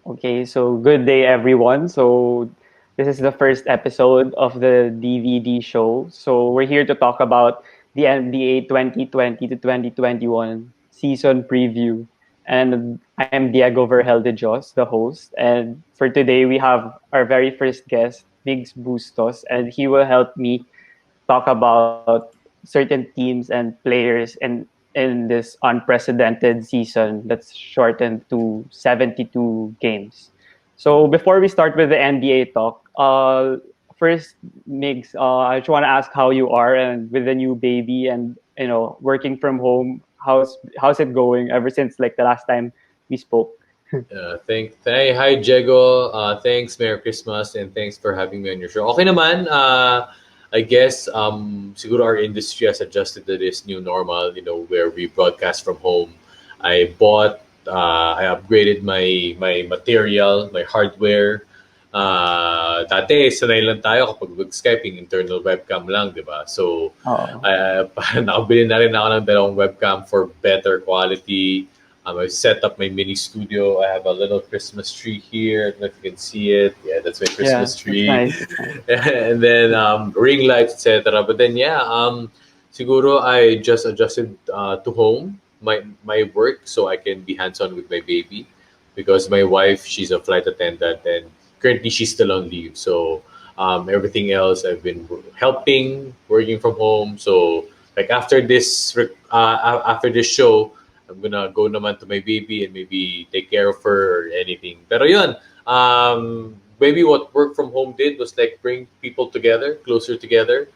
Okay, so good day, everyone. So, this is the first episode of the DVD show. So, we're here to talk about the NBA 2020 to 2021 season preview. And I'm Diego Vergel de Jos, the host. And for today, we have our very first guest, Migs Bustos, and he will help me talk about certain teams and players in this unprecedented season that's shortened to 72 games. So before we start with the NBA talk, first, Migs, I just want to ask how you are and with the new baby and working from home. How's it going ever since like the last time we spoke? Hey, hi Diego. Thanks, Merry Christmas, and thanks for having me on your show. Okay naman. I guess siguro our industry has adjusted to this new normal. Where we broadcast from home. I upgraded my material, my hardware. Dati sanay lang tayo kapag mag-Skyping, internal webcam lang, di ba? So, Oh, nakabili na rin ako ng dalawang webcam for better quality. I set up my mini studio. I have a little Christmas tree here. I don't know if you can see it. Yeah, that's my yeah, Christmas that's tree. nice. That's nice. And then ring lights, etc. But then yeah, siguro I just adjusted to home my work so I can be hands on with my baby because my wife she's a flight attendant and currently she's still on leave. So everything else I've been helping working from home. So like after this show, I'm gonna go naman to my baby and maybe take care of her or anything. Pero yun, maybe what work from home did was like bring people together, closer together.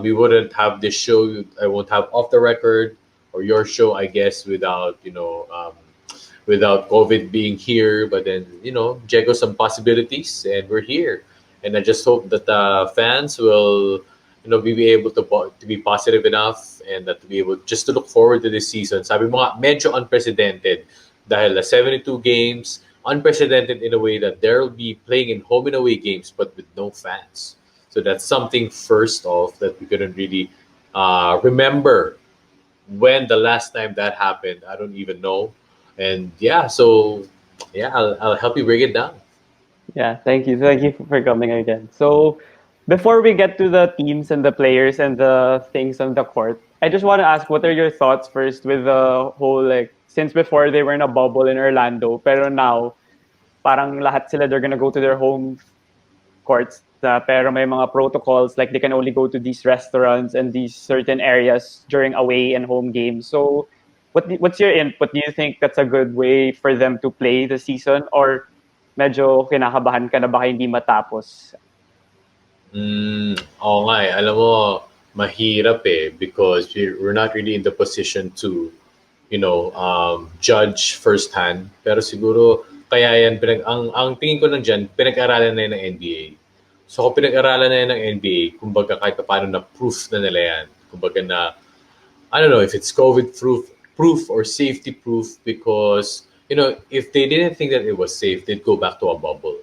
We wouldn't have this show. I won't have off the record or your show, I guess, without COVID being here. But then Jego some possibilities, and we're here. And I just hope that the fans will be able to be positive enough and that to be able just to look forward to this season. Sabi mo nga, medyo unprecedented dahil 72 games, unprecedented in a way that they'll be playing in home and away games but with no fans. So that's something first off that we couldn't really remember when the last time that happened. I don't even know. And yeah, so yeah, I'll help you break it down. Yeah, thank you. Thank you for coming again. So, before we get to the teams and the players and the things on the court, I just want to ask what are your thoughts first with the whole like since before they were in a bubble in Orlando, pero now parang lahat sila they're gonna go to their home courts pero may mga protocols like they can only go to these restaurants and these certain areas during away and home games. So, what's your input? Do you think that's a good way for them to play the season or medyo kinakabahan ka na baka hindi matapos? Oo nga eh. Alam mo, mahirap eh because we're not really in the position to, judge firsthand. Pero siguro, kaya yan, ang tingin ko lang dyan, pinag-aralan na yan ng NBA. So kung pinag-aralan na yan ng NBA, kumbaga kahit pa paano na proof na nila yan. Kumbaga na, I don't know if it's COVID proof or safety proof because, if they didn't think that it was safe, they'd go back to a bubble.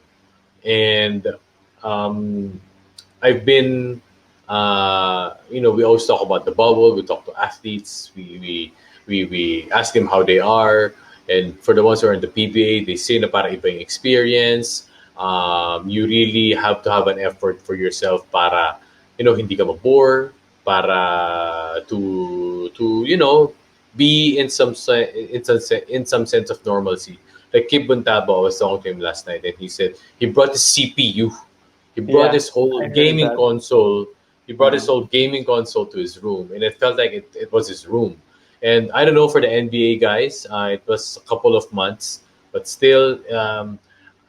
And um, I've been, we always talk about the bubble. We talk to athletes. We ask them how they are. And for the ones who are in the PBA, they say na para iba yung experience. You really have to have an effort for yourself para, hindi ka mabore, para to be in some sense of normalcy. Like Kip Buntaba, I was talking to him last night, and he said he brought his CPU. He brought Yeah, his whole I heard gaming that. console. He brought his Uh, whole gaming console to his room, and it felt like it was his room. And I don't know for the NBA guys, it was a couple of months, but still,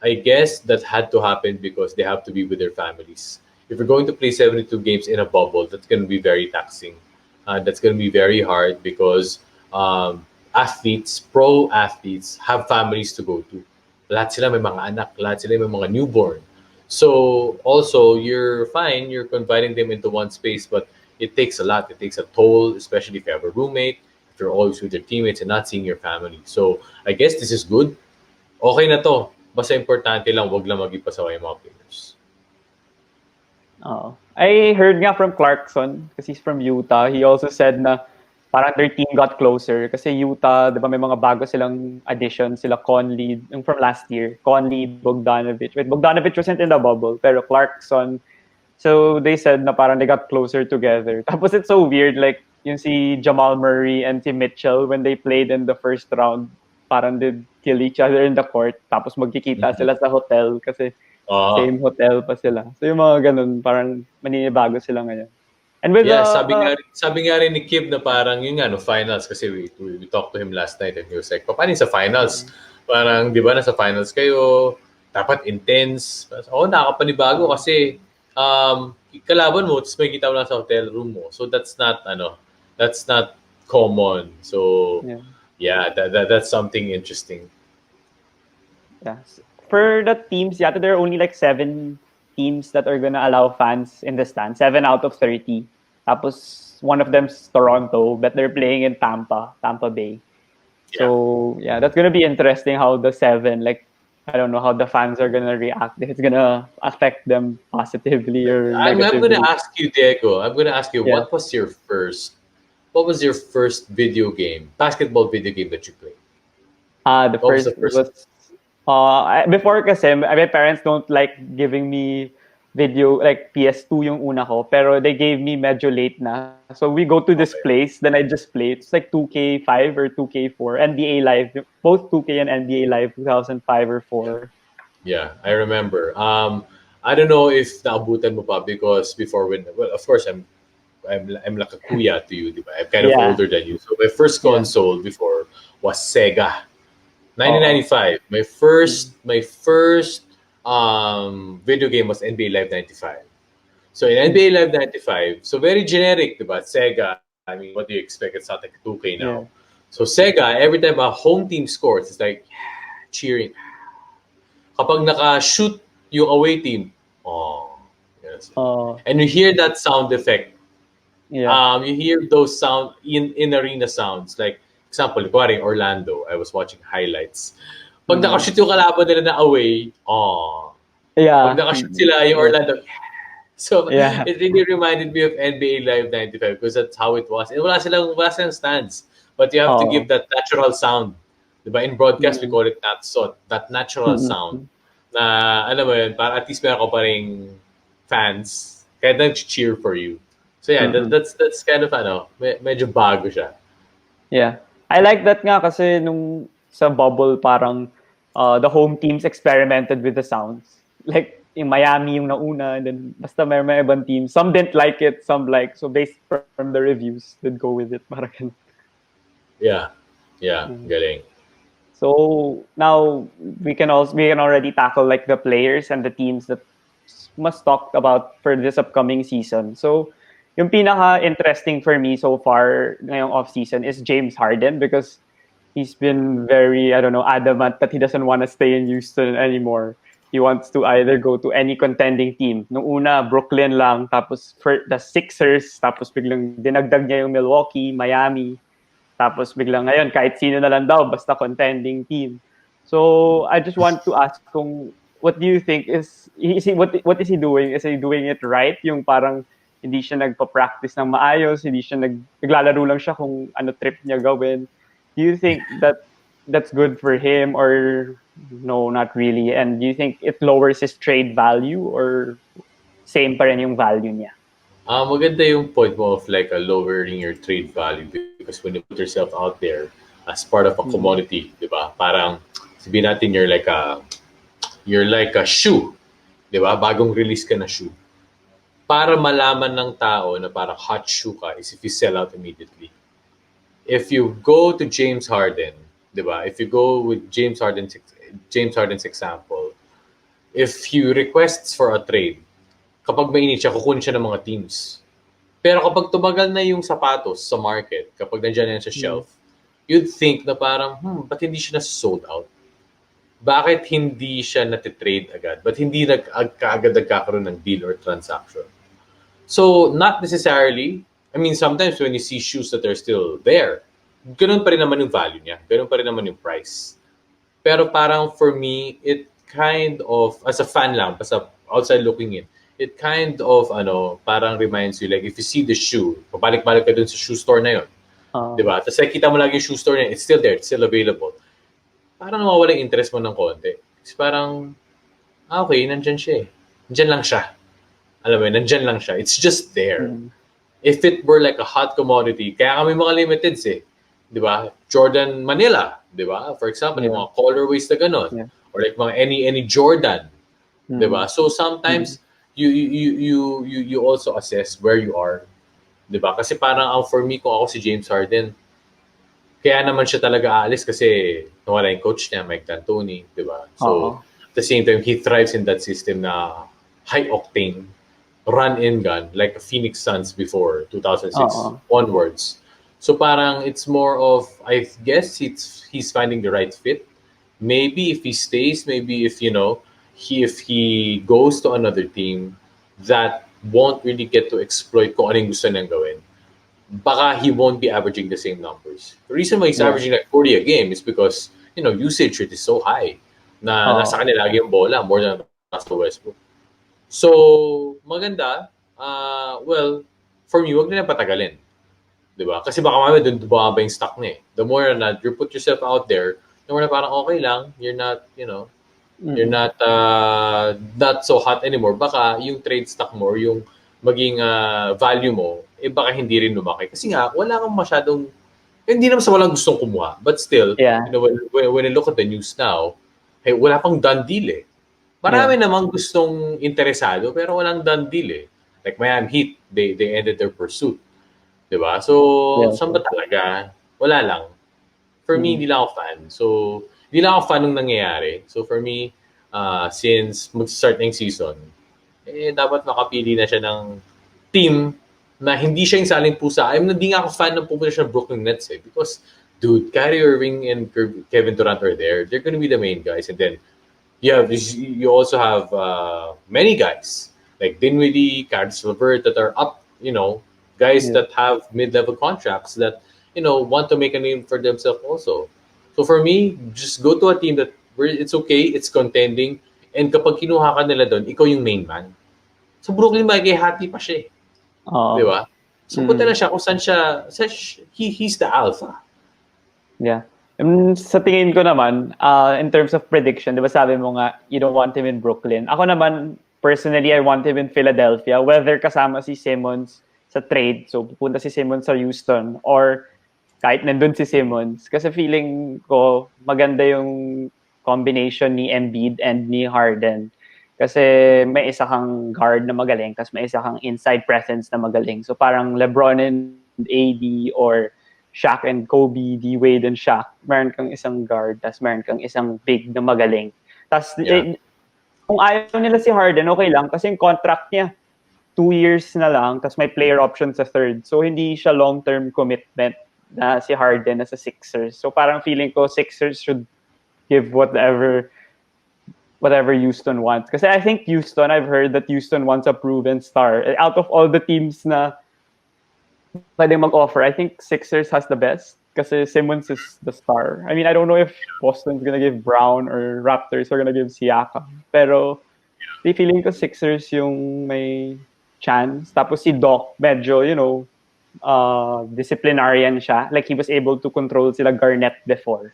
I guess that had to happen because they have to be with their families. If you're going to play 72 games in a bubble, that's going to be very taxing. That's going to be very hard because pro athletes, have families to go to. Lahat sila may mga anak, lahat sila may mga newborn. So also you're fine, you're confining them into one space, but it takes a lot. It takes a toll, especially if you have a roommate, if you're always with your teammates and not seeing your family. So I guess this is good. Okay na to. Basta importante lang, wag lang maging pasaway yung mga players. I heard nga from Clarkson, because he's from Utah, he also said na parang their team got closer kasi Utah, 'di ba may mga bago silang addition, sila Conley, yung from last year, Conley, Bogdanovic. Wait, Bogdanovic wasn't in the bubble, pero Clarkson. So they said na parang they got closer together. Tapos it's so weird, like yung si Jamal Murray and si Mitchell when they played in the first round, parang they kill each other in the court. Tapos magkikita sila sa hotel kasi Oo. same hotel pa sila. So yung mga ganun, parang maninibago sila ngayon. And with Yeah, the sabi nga rin ni Kib na parang yun nga, no, finals kasi we talked to him last night and he was like, paano yung sa finals? Parang, di ba, nasa finals kayo, dapat intense. Oo, nakakapanibago kasi kalaban mo, tapos may kita mo lang sa hotel room mo. So that's not common. So, yeah. yeah, that's something interesting. Yeah. For the teams, yata there are only like 7 teams that are gonna allow fans in the stand. 7 out of 30. Tapos one of them's Toronto, but they're playing in Tampa Bay. Yeah. So yeah, that's gonna be interesting how the 7, like I don't know how the fans are gonna react. If it's gonna affect them positively or I'm going to negatively. ask you, Diego, I'm going to ask you, Yeah. what was your first video game, basketball video game that you played? The What was the first first? was before kasi my parents don't like giving me video like PS2 yung una ko pero they gave me medyo late na. So we go to this Okay. place then I just play. It's like 2K5 or 2K4 NBA Live, both 2K and NBA Live 2005 or 4. Yeah, I remember. I don't know if naabutan mo pa because before when well, of course I'm like a kuya to you, di ba? I'm kind of Yeah. older than you. So my first Yeah. console before was Sega. Oo. 1995. My first video game was NBA Live 95. So in NBA Live 95, so very generic, diba? Sega, I mean, what do you expect? It's not like 2K now. Yeah. So Sega, every time a home team scores, it's like cheering. Kapag naka-shoot yung away team, oh, yes. Oo. And you hear that sound effect. Yeah. You hear those sound in arena sounds. Like, example, kuwari Orlando, I was watching highlights. Pag nakashoot yung kalaban nila na away, oh. Pag Yeah. nakashoot sila yung Yeah. Orlando, so Yeah. it really reminded me of NBA Live 95 because that's how it was. And wala silang stands. But you have to give Oo. that natural sound. Diba? In broadcast, we Mm. call it that natural sound. Mm. Na, alam mo yun, para at least meron ka pa ring fans. Kaya nag-cheer for you. So yeah, Mm. that's kind of, medyo bago siya. Yeah. I like that nga kasi nung sa bubble parang the home teams experimented with the sounds. Like in Miami yung nauna and then basta may ibang team. Some didn't like it, some like. So based from the reviews, they'd go with it. Parang ganun. Yeah. Yeah, Mm. galing. So now we can already tackle like the players and the teams that must talk about for this upcoming season. So yung pinaka interesting for me so far ngayong off season is James Harden because he's been very, I don't know, adamant that he doesn't want to stay in Houston anymore. He wants to either go to any contending team. Nung una, Brooklyn lang, tapos for the Sixers, tapos biglang dinagdag niya yung Milwaukee, Miami, tapos biglang ngayon, kahit sino na lang daw, basta contending team. So, I just want to ask kung, what do you think what is he doing? Is he doing it right? Yung parang hindi siya nagpa-practice ng maayos, hindi siya naglalaro lang siya kung ano trip niya gawin. Do you think that that's good for him or no, not really? And do you think it lowers his trade value or same pa rin yung value niya? Maganda yung point mo of like lowering your trade value because when you put yourself out there as part of a Mm. commodity, di ba? Parang sabihin natin you're like a shoe, di ba? Bagong release ka na shoe. Para malaman ng tao na parang hot shoe ka is if you sell out immediately. If you go to James Harden, di ba? If you go with James Harden's example, if he requests for a trade, kapag mainit siya, kukunin siya ng mga teams. Pero kapag tumagal na yung sapatos sa market, kapag nandiyan na yan sa Mm. shelf, you'd think na parang, ba't hindi siya na-sold out? Bakit hindi siya natitrade agad? Ba't hindi kaagad nagkakaroon ng deal or transaction? So, not necessarily. I mean, sometimes when you see shoes that are still there, ganun pa rin naman yung value niya. Ganun pa rin naman yung price. Pero parang for me, it kind of, as a fan lang, as a outside looking in, it kind of, parang reminds you, like, if you see the shoe, pabalik-balik ka dun sa shoe store na yun. Oo. Diba? Tapos nakikita mo lagi yung shoe store niya, it's still there, it's still available. Parang nawawala yung interest mo ng konti. Kasi parang, okay, nandyan siya eh. Nandyan lang siya. Alam mo yun, nandyan lang siya. It's just there. Mm. If it were like a hot commodity, kaya kami mga limiteds eh. Di ba? Jordan Manila, di ba? For example, yung Yeah. mga colorways na ganon. Yeah. Or like mga any Jordan, di ba? Mm. So Mm. sometimes, you also assess where you are. Di ba? Kasi parang for me, kung ako si James Harden, kaya naman siya talaga aalis kasi nawala yung coach niya, Mike D'Antoni, di ba? So, Oo. at the same time, he thrives in that system na high-octane, run-in gun, like the Phoenix Suns before 2006 Oo. onwards. So parang it's more of, I guess he's finding the right fit. Maybe if he stays, maybe if, if he goes to another team that won't really get to exploit kung anong gusto niyang gawin, baka he won't be averaging the same numbers. The reason why he's Yeah. averaging like 40 a game is because, usage rate is so high na nasa Oo. kanila lagi yung bola more than Russell Westbrook. So, maganda. Well, for me, wag nila patagalin. Diba? Kasi baka mamaya dun bumaba yung stock niya eh. The more na you put yourself out there, the more na parang okay lang, you're not, you're Mm. not so hot anymore. Baka yung trade stock mo or yung maging value mo, baka hindi rin lumaki. Kasi nga, wala kang masyadong, hindi naman sa walang gustong kumuha. But still, Yeah. when you look at the news now, hey, wala pang done deal eh. Marami Yeah. namang gustong interesado pero walang done deal eh. Like Miami Heat, they ended their pursuit. Diba? So, Yeah. saan ba talaga? Wala lang. For me, Mm. hindi lang ako fan. So, hindi lang ako fan ng nangyayari. So, for me, since mag-start na yung season, dapat makapili na siya ng team na hindi siya yung saling pusa. Hindi nga ako fan ng pumunta siya ng Brooklyn Nets eh. Because, dude, Kyrie Irving and Kevin Durant are there. They're gonna be the main guys. And then, you also have many guys like Dinwiddie, Caris LeVert that are up, guys Yeah. that have mid-level contracts that, want to make a name for themselves also. So for me, just go to a team that where it's okay, it's contending, and kapag kinuha ka nila doon, ikaw yung main man. So Brooklyn, makikihati pa siya eh. Di Oo. ba? So punta na Mm. siya kung he's the alpha. Yeah. Sa tingin ko naman, in terms of prediction, di ba sabi mo nga, you don't want him in Brooklyn. Ako naman, personally, I want him in Philadelphia. Whether kasama si Simmons sa trade, so pupunta si Simmons sa Houston, or kahit nandun si Simmons. Kasi feeling ko, maganda yung combination ni Embiid and ni Harden. Kasi may isa kang guard na magaling, kasi may isa kang inside presence na magaling. So parang LeBron and AD or Shaq and Kobe, D Wade and Shaq, meron kang isang guard, tapos meron kang isang big na magaling. Tapos Yeah. kung ayaw nila si Harden, okay lang kasi yung contract niya 2 years na lang, tapos may player option sa third. So hindi siya long-term commitment na si Harden na sa Sixers. So parang feeling ko Sixers should give whatever Houston wants. Kasi I think Houston, I've heard that Houston wants a proven star. Out of all the teams na pwedeng mag-offer, I think Sixers has the best kasi Simmons is the star. I mean, I don't know if Boston's gonna give Brown or Raptors are gonna give Siakam. Pero di feeling ko Sixers yung may chance. Tapos si Doc, medyo, disciplinarian siya. Like he was able to control sila Garnett before,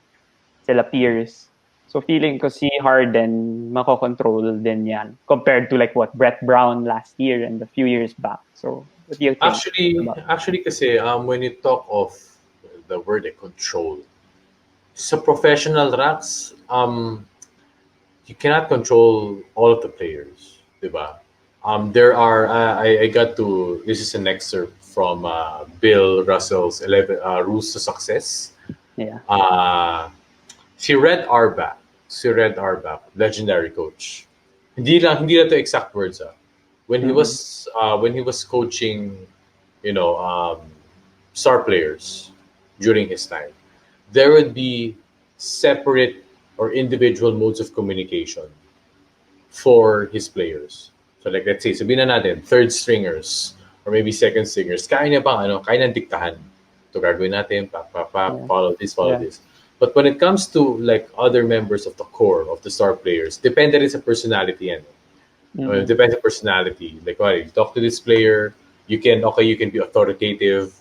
sila Pierce. So feeling ko si Harden makokontrol din yan compared to like what Brett Brown last year and a few years back. So what do you think Actually, about actually kasi when you talk of the word control, sa professional racks, you cannot control all of the players, diba? There are I got to this is an excerpt from Bill Russell's 11 Rules to Success. yeah. Uh, si Red Auerbach, legendary coach. Hindi lang to exact words When he Mm-hmm. was coaching, you know, star players during his time, there would be separate or individual modes of communication for his players. So like let's say, sabihin na natin, third stringers or maybe second stringers, kaya nang diktahan. Ito gagawin natin, Yeah. follow Yeah. this. But when it comes to like other members of the core of the star players, depende rin sa personality yan. Mm-hmm. Depends on personality. Like, you talk to this player, you can be authoritative,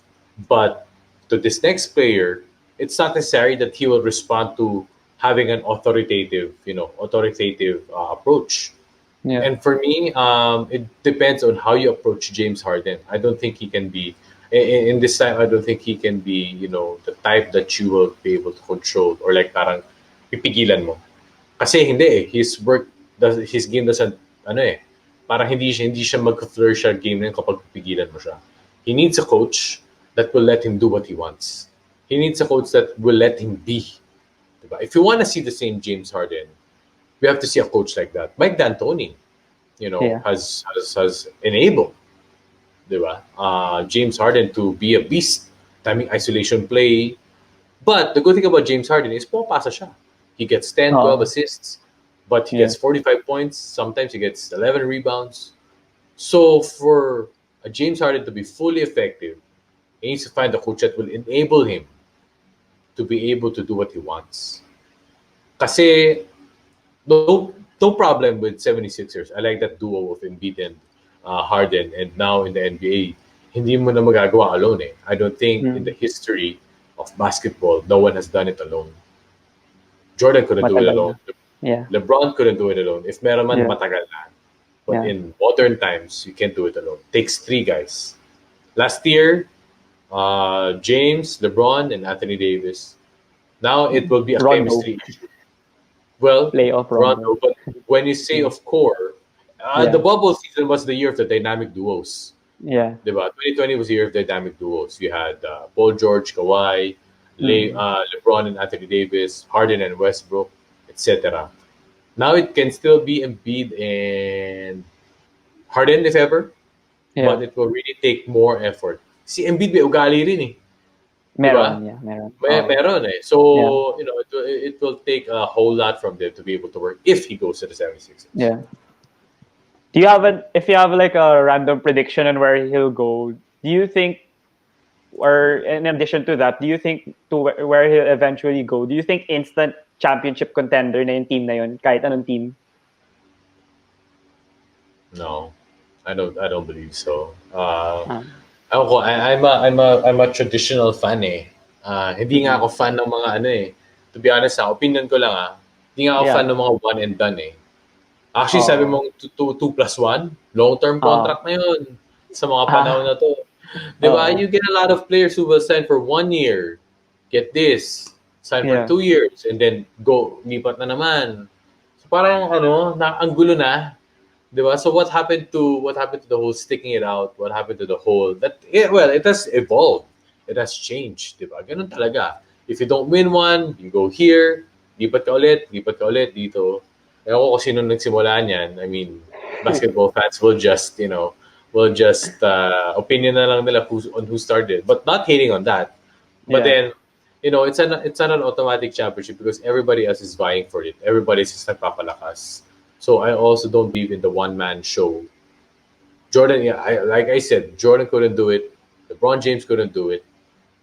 but to this next player, it's not necessary that he will respond to having an authoritative approach. Yeah. And for me, it depends on how you approach James Harden. I don't think he can be in this time. I don't think he can be, the type that you will be able to control or like parang pipigilan mo. Kasi hindi eh. His game doesn't, parang hindi siya mag-flourish sa game na yun kapag pipigilan mo siya. He needs a coach that will let him do what he wants. He needs a coach that will let him be. Diba? If you want to see the same James Harden, we have to see a coach like that. Mike D'Antoni, Yeah. has enabled, diba? James Harden to be a beast, timing isolation play. But the good thing about James Harden is pumapasa siya. He gets 10, 12 Oh, assists, but he yeah. gets 45 points. Sometimes he gets 11 rebounds. So for a James Harden to be fully effective, he needs to find a coach that will enable him to be able to do what he wants. Kasi no problem with 76ers. I like that duo of Embiid and Harden. And now in the NBA, hindi mo na magagawa alone eh. I don't think in the Mm. history of basketball, no one has done it alone. Jordan couldn't do it Matagal alone. na. Yeah. LeBron couldn't do it alone. If meron man, Yeah. matagal na. But Yeah. in modern times, you can't do it alone. Takes three guys. Last year, James, LeBron, and Anthony Davis. Now it will be a Rondo. chemistry issue. Well, Playoff Rondo. Rondo, but when you say Yeah. of core, the Yeah. bubble season was the year of the dynamic duos. Yeah. Diba? 2020 was the year of dynamic duos. You had Paul George, Kawhi, Mm. LeBron and Anthony Davis, Harden and Westbrook, etc. Now it can still be Embiid and Harden if ever, but Yeah. it will really take more effort. Si Embiid may ugali rin eh. Diba? Meron. Yeah. Meron. Oh. Meron eh. Yeah. So, it will take a whole lot from them to be able to work if he goes to the 76ers. Yeah. Do you have if you have like a random prediction on where he'll go? Do you think, or in addition to that, do you think to where he'll eventually go? Do you think instant championship contender na yung team na yun, kahit anong team? No, I don't believe so. Ah. Ako ko, I'm a traditional fan eh. Hindi nga Mm. ako fan ng mga ano eh. To be honest, opinion ko lang hindi nga ako fan Yeah. ng mga one and done eh. Actually, sabi Oh. mong 2+1, long-term Oh. contract na yun sa mga panahon Ah. na to. Di ba? Oh. You get a lot of players who will sign for 1 year, get this, sign for Yeah. 2 years, and then go, lipat na naman. So parang ang gulo na. Di ba? So what happened to the whole sticking it out? What happened to the whole it has evolved. It has changed, di ba? Ganun talaga. If you don't win one, you go here, lipat ka ulit dito. Ewan ko kung sino nagsimula niyan. I mean, basketball fans will just opinion na lang nila on who started, but not hating on that. But Yeah. then, it's not an automatic championship because everybody else is vying for it. Everybody's just nagpapalakas. So I also don't believe in the one man show. Jordan, yeah, like I said, Jordan couldn't do it. LeBron James couldn't do it,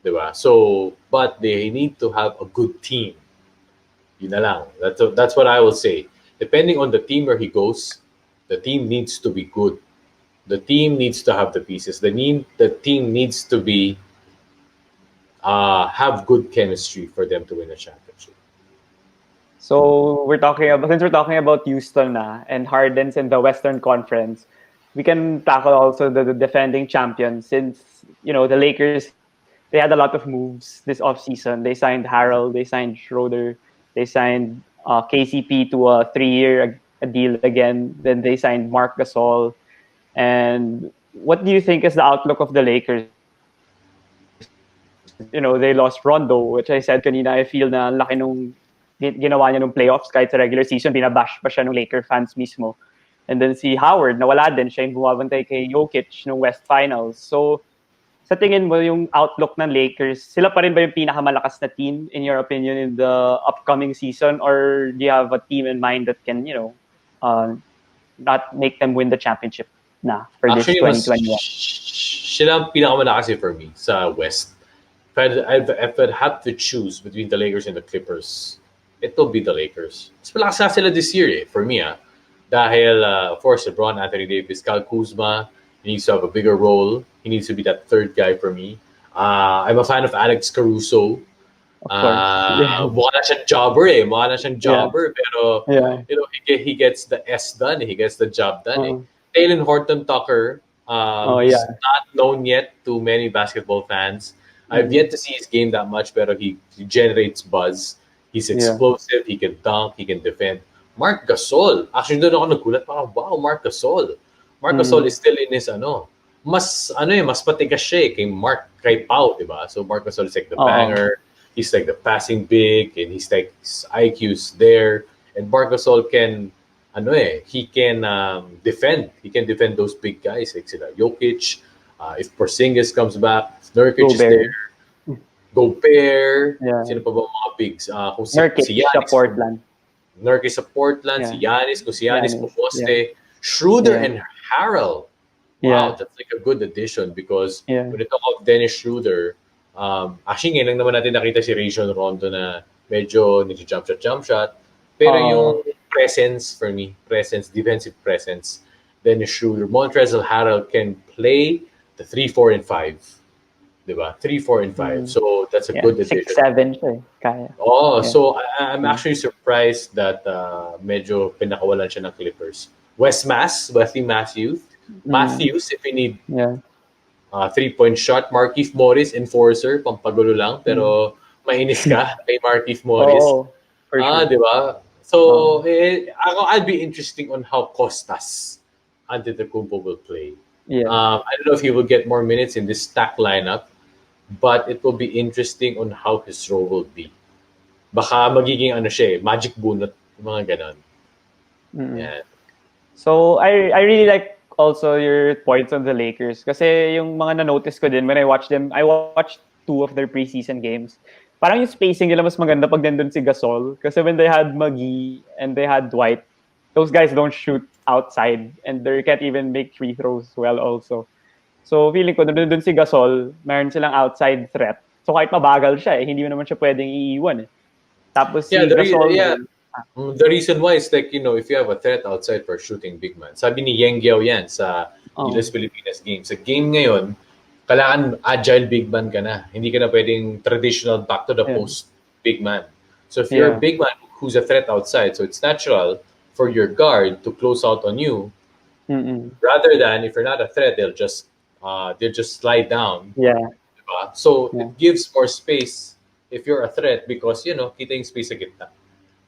diba? So, but they need to have a good team. Yun na lang. That's what I will say. Depending on the team where he goes, the team needs to be good. The team needs to have the pieces. The team needs to be have good chemistry for them to win a championship. So since we're talking about Houston na and Harden's in the Western Conference, we can tackle also the defending champions since the Lakers, they had a lot of moves this offseason. They signed Harrell, they signed Schroeder, they signed KCP to a 3-year deal again. Then they signed Mark Gasol. And what do you think is the outlook of the Lakers? They lost Rondo, which I said kanina, I feel na laki nung ginawa niya nung playoffs kahit sa regular season, binabash pa siya ng Laker fans mismo. And then si Howard, nawala din siya yung bumabantay kay Jokic nung West Finals. So, sa tingin mo yung outlook ng Lakers, sila pa rin ba yung pinakamalakas na team in your opinion in the upcoming season, or do you have a team in mind that can, not make them win the championship na for this Actually, mas 2021? sila ang pinakamalakas for me sa West. If I'd have to choose between the Lakers and the Clippers, it will be the Lakers. Mas malakas nga sila this year for me Dahil, of course, LeBron, Anthony Davis, Kyle Kuzma, he needs to have a bigger role. He needs to be that third guy for me. I'm a fan of Alex Caruso. Of course. Yeah. Mukha na siyang jobber eh. Mukha na siyang Yeah. jobber. Pero, Yeah. he gets the S done. He gets the job done eh. Uh, Taylen Horton Tucker, oh he's yeah. not known yet to many basketball fans. I've Mm, yet to see his game that much, pero he generates buzz. He's yeah. explosive. He can dunk. He can defend. Marc Gasol. Actually, doon ako nagulat. Parang, wow, Marc Gasol. Marc Gasol Mm, is still in his, mas matigas siya kay kay Pau, di ba? So Marc Gasol is like the oo. banger. He's like the passing big, and he's like his IQ's there. And Marc Gasol can, he can defend. He can defend those big guys like sila Jokic. If Porzingis comes back, if Nurkic is Gobert. there, Gobert, Yeah. sino pa ba mga bigs? Kung Nurkic si sa Giannis, Portland. Nurkic sa Portland, Yeah. si Giannis, kung si Giannis Giannis. Yeah. pumoste, Schroeder Yeah. and Harrell. Wow, Yeah. that's like a good addition because Yeah. when you talk of Dennis Schroeder, actually ngayon lang naman natin nakita si Rajon Rondo na medyo nag-jump shot. Pero Oo. yung presence for me, defensive presence, Dennis Schroeder, Montrezl Harrell can play the 3, 4, and 5. Diba? 3, 4, and 5. Mm. So that's a Yeah. good 6'7" addition. siya eh. Kaya. Oh, Yeah. so I'm Yeah. actually surprised that medyo pinakawalan siya ng Clippers. Wesley Matthews, if you need Yeah. 3-point shot. Markieff Morris, enforcer, pampagulo lang, pero mainis ka kay Markieff Morris. Oo. For sure. Di ba? So, Oo. I'll be interesting on how Costas Antetokounmpo will play. Yeah. I don't know if he will get more minutes in this stack lineup, but it will be interesting on how his role will be. Baka magiging siya magic bunot, mga ganon. Mm. Yeah. So, I really like also your points on the Lakers. Kasi yung mga na-notice ko din when I watched them, I watched 2 of their preseason games. Parang yung spacing nila mas maganda pag nandun si Gasol. Kasi when they had McGee and they had Dwight, those guys don't shoot outside and they can't even make free throws well also. So, feeling ko, nandun si Gasol, meron silang outside threat. So, kahit mabagal siya hindi mo naman siya pwedeng iiwan eh. Tapos si Gasol, The reason why is like, if you have a threat outside for shooting big man. Sabi ni Yang Giao yan sa Gilas Pilipinas game. Sa game ngayon, kailangan agile big man ka na. Hindi ka na pwedeng traditional back to the post big man. So if you're a big man who's a threat outside, so it's natural for your guard to close out on you. Rather than if you're not a threat, they'll just slide down. Yeah. Diba? So it gives more space if you're a threat because, kita yung space sa gitna.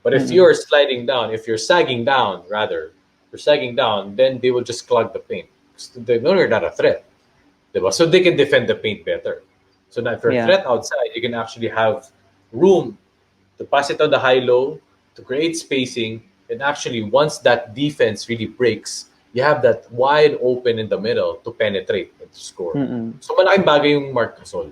But if you're sliding down, if you're sagging down, then they will just clog the paint. They know you're not a threat. Diba? So they can defend the paint better. So now if you're a threat outside, you can actually have room to pass it on the high-low, to create spacing, and actually once that defense really breaks, you have that wide open in the middle to penetrate and to score. So malaking bagay yung Marc Gasol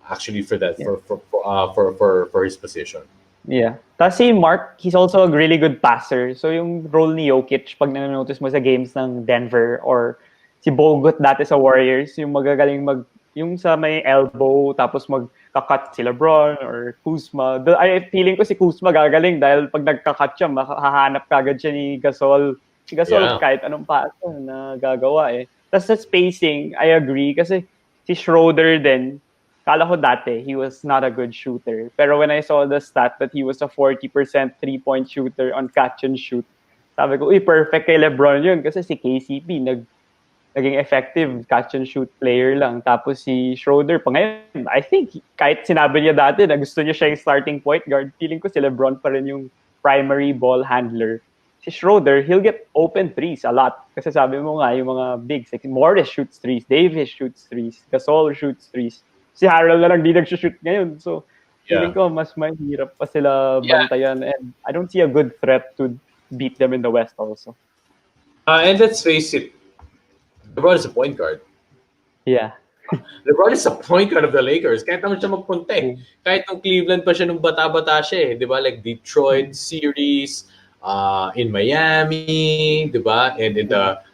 actually for that, for his position. Yeah. Tapos si Mark, he's also a really good passer. So yung role ni Jokic, pag nanonotice mo sa games ng Denver or si Bogut dati sa Warriors, yung magagaling yung sa may elbow, tapos magkakat si LeBron or Kuzma. Feeling ko si Kuzma gagaling dahil pag nagkakat siya, hahanap kagad siya ni Gasol. Si Gasol kahit anong paso na gagawa eh. Tapos sa spacing, I agree. Kasi si Schroeder din, kala ko dati, he was not a good shooter. Pero when I saw the stat that he was a 40% three-point shooter on catch and shoot, sabi ko, perfect kay LeBron yun. Kasi si KCP, naging effective catch and shoot player lang. Tapos si Schroeder, pa ngayon, I think, kahit sinabi niya dati na gusto niya siya yung starting point guard, feeling ko si LeBron pa rin yung primary ball handler. Si Schroeder, he'll get open threes a lot. Kasi sabi mo nga, yung mga bigs, like Morris shoots threes, Davis shoots threes, Gasol shoots threes. Si Harrell na lang di nag-shoot ngayon. So, feeling ko mas mahirap pa sila bantayan. And I don't see a good threat to beat them in the West also. And let's face it, LeBron is a point guard. Yeah. LeBron is a point guard of the Lakers. Kahit naman siya magpunta eh. Kahit nung Cleveland pa siya nung bata-bata siya eh. Di ba? Like Detroit series, in Miami, di ba? And in the,